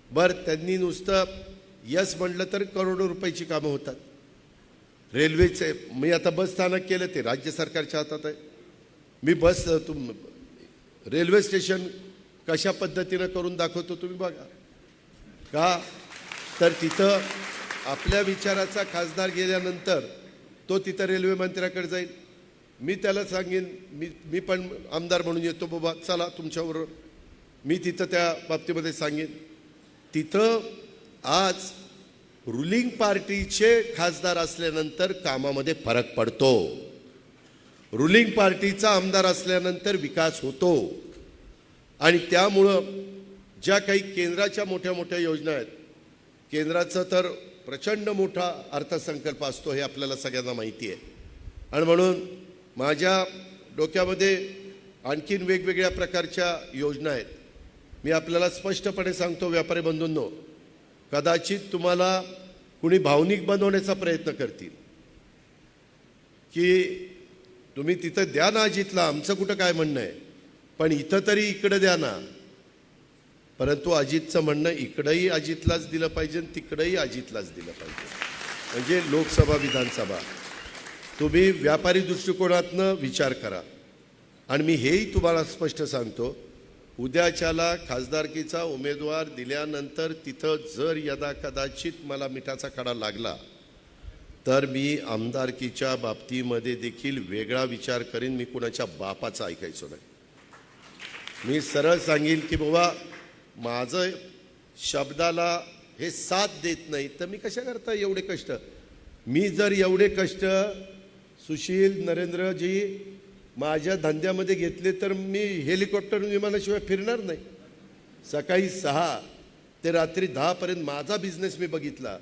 बरं, त्यांनी नुसतं यस म्हटलं तर करोडो रुपयाची कामं होतात. रेल्वेचे मी आता बस स्थानक केलं, ते राज्य सरकारच्या हातात आहे. मी रेल्वे स्टेशन कशा पद्धतीनं करून दाखवतो तुम्ही बघा. का तर तिथं आपल्या विचाराचा खासदार गेल्यानंतर तो तिथं रेल्वे मंत्र्याकडे जाईल. मी त्याला सांगेन, मी पण आमदार म्हणून येतो बाबा, चला तुमच्याबरोबर. मी तिथं त्या बाबतीमध्ये सांगेन. तिथं आज रुलिंग पार्टीचे खासदार असल्यानंतर कामामध्ये फरक पडतो. रुलिंग पार्टीचा आमदार असल्यानंतर विकास होतो. आणि त्यामुळं ज्या काही केंद्राच्या मोठ्या मोठ्या योजना आहेत, केंद्राचं तर प्रचंड मोठा अर्थसंकल्प असतो, हे आपल्याला सगळ्यांना माहिती आहे. आणि म्हणून माझ्या डोक्यामध्ये आणखीन वेगवेगळ्या प्रकारच्या योजना आहेत. मी आपल्याला स्पष्टपणे सांगतो व्यापारी बंधूंनो, कदाचित तुम्हाला कुणी भावनिक बनवण्याचा प्रयत्न करतील की तुम्ही तिथं द्या ना अजितला, आमचं कुठं काय म्हणणं आहे, पण इथं तरी इकडं द्या ना. परंतु अजितचं म्हणणं इकडंही अजितलाच दिलं पाहिजे आणि तिकडंही अजितलाच दिलं पाहिजे. म्हणजे लोकसभा, विधानसभा तुम्ही व्यापारी दृष्टिकोनातनं विचार करा. आणि मी हेही तुम्हाला स्पष्ट सांगतो, उद्याच्याला खासदारकीचा उमेदवार दिल्यानंतर तिथं जर यदा कदाचित मला मिठाचा खडा लागला तर मी आमदारकीच्या बाबतीमध्ये देखील वेगळा विचार करीन. मी कुणाच्या बापाचं ऐकायचो नाही. मी सरळ सांगेन की बाबा माझं शब्दाला हे साथ देत नाही तर मी कशा करता एवढे कष्ट. मी जर एवढे कष्ट सुशील, नरेंद्रजी माझ्या धंद्यामध्ये घेतले तर मी हेलिकॉप्टर विमानाशिवाय फिरणार नाही. सकाळी 6 ते रात्री 10 पर्यंत माझा बिझनेस मी बघितला.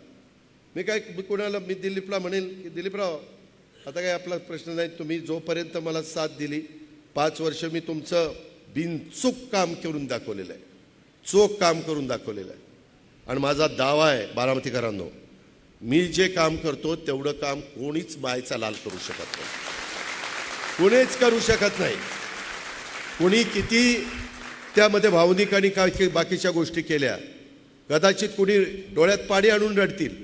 मी कोणाला मी दिलीपला म्हणेन की दिलीपराव आता काय आपला प्रश्न नाही, तुम्ही जोपर्यंत मला साथ दिली 5 वर्ष मी तुमचं बिनचूक काम करून दाखवलेलं आहे, चोख काम करून दाखवलेलं आहे. आणि माझा दावा आहे बारामतीकरांनो, मी जे काम करतो तेवढं काम कोणीच मायचा लाल करू शकत नाही, कोणीच करू शकत नाही. कोणी किती त्यामध्ये भावनिक आणि काय बाकीच्या गोष्टी केल्या, कदाचित कुणी डोळ्यात पाणी आणून रडतील,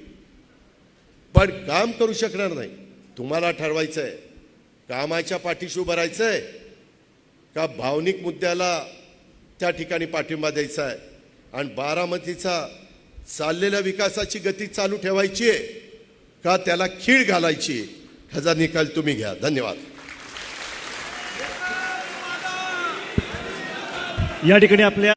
पण काम करू शकणार नाही. तुम्हाला ठरवायचं आहे, कामाच्या पाठीशी उभं राहायचं आहे का भावनिक मुद्द्याला त्या ठिकाणी पाठिंबा द्यायचा आहे आणि बारामतीचा चाललेल्या विकासाची गती चालू ठेवायची आहे का त्याला खीळ घालायची, ह्याचा निकाल तुम्ही घ्या. धन्यवाद. या ठिकाणी आपल्या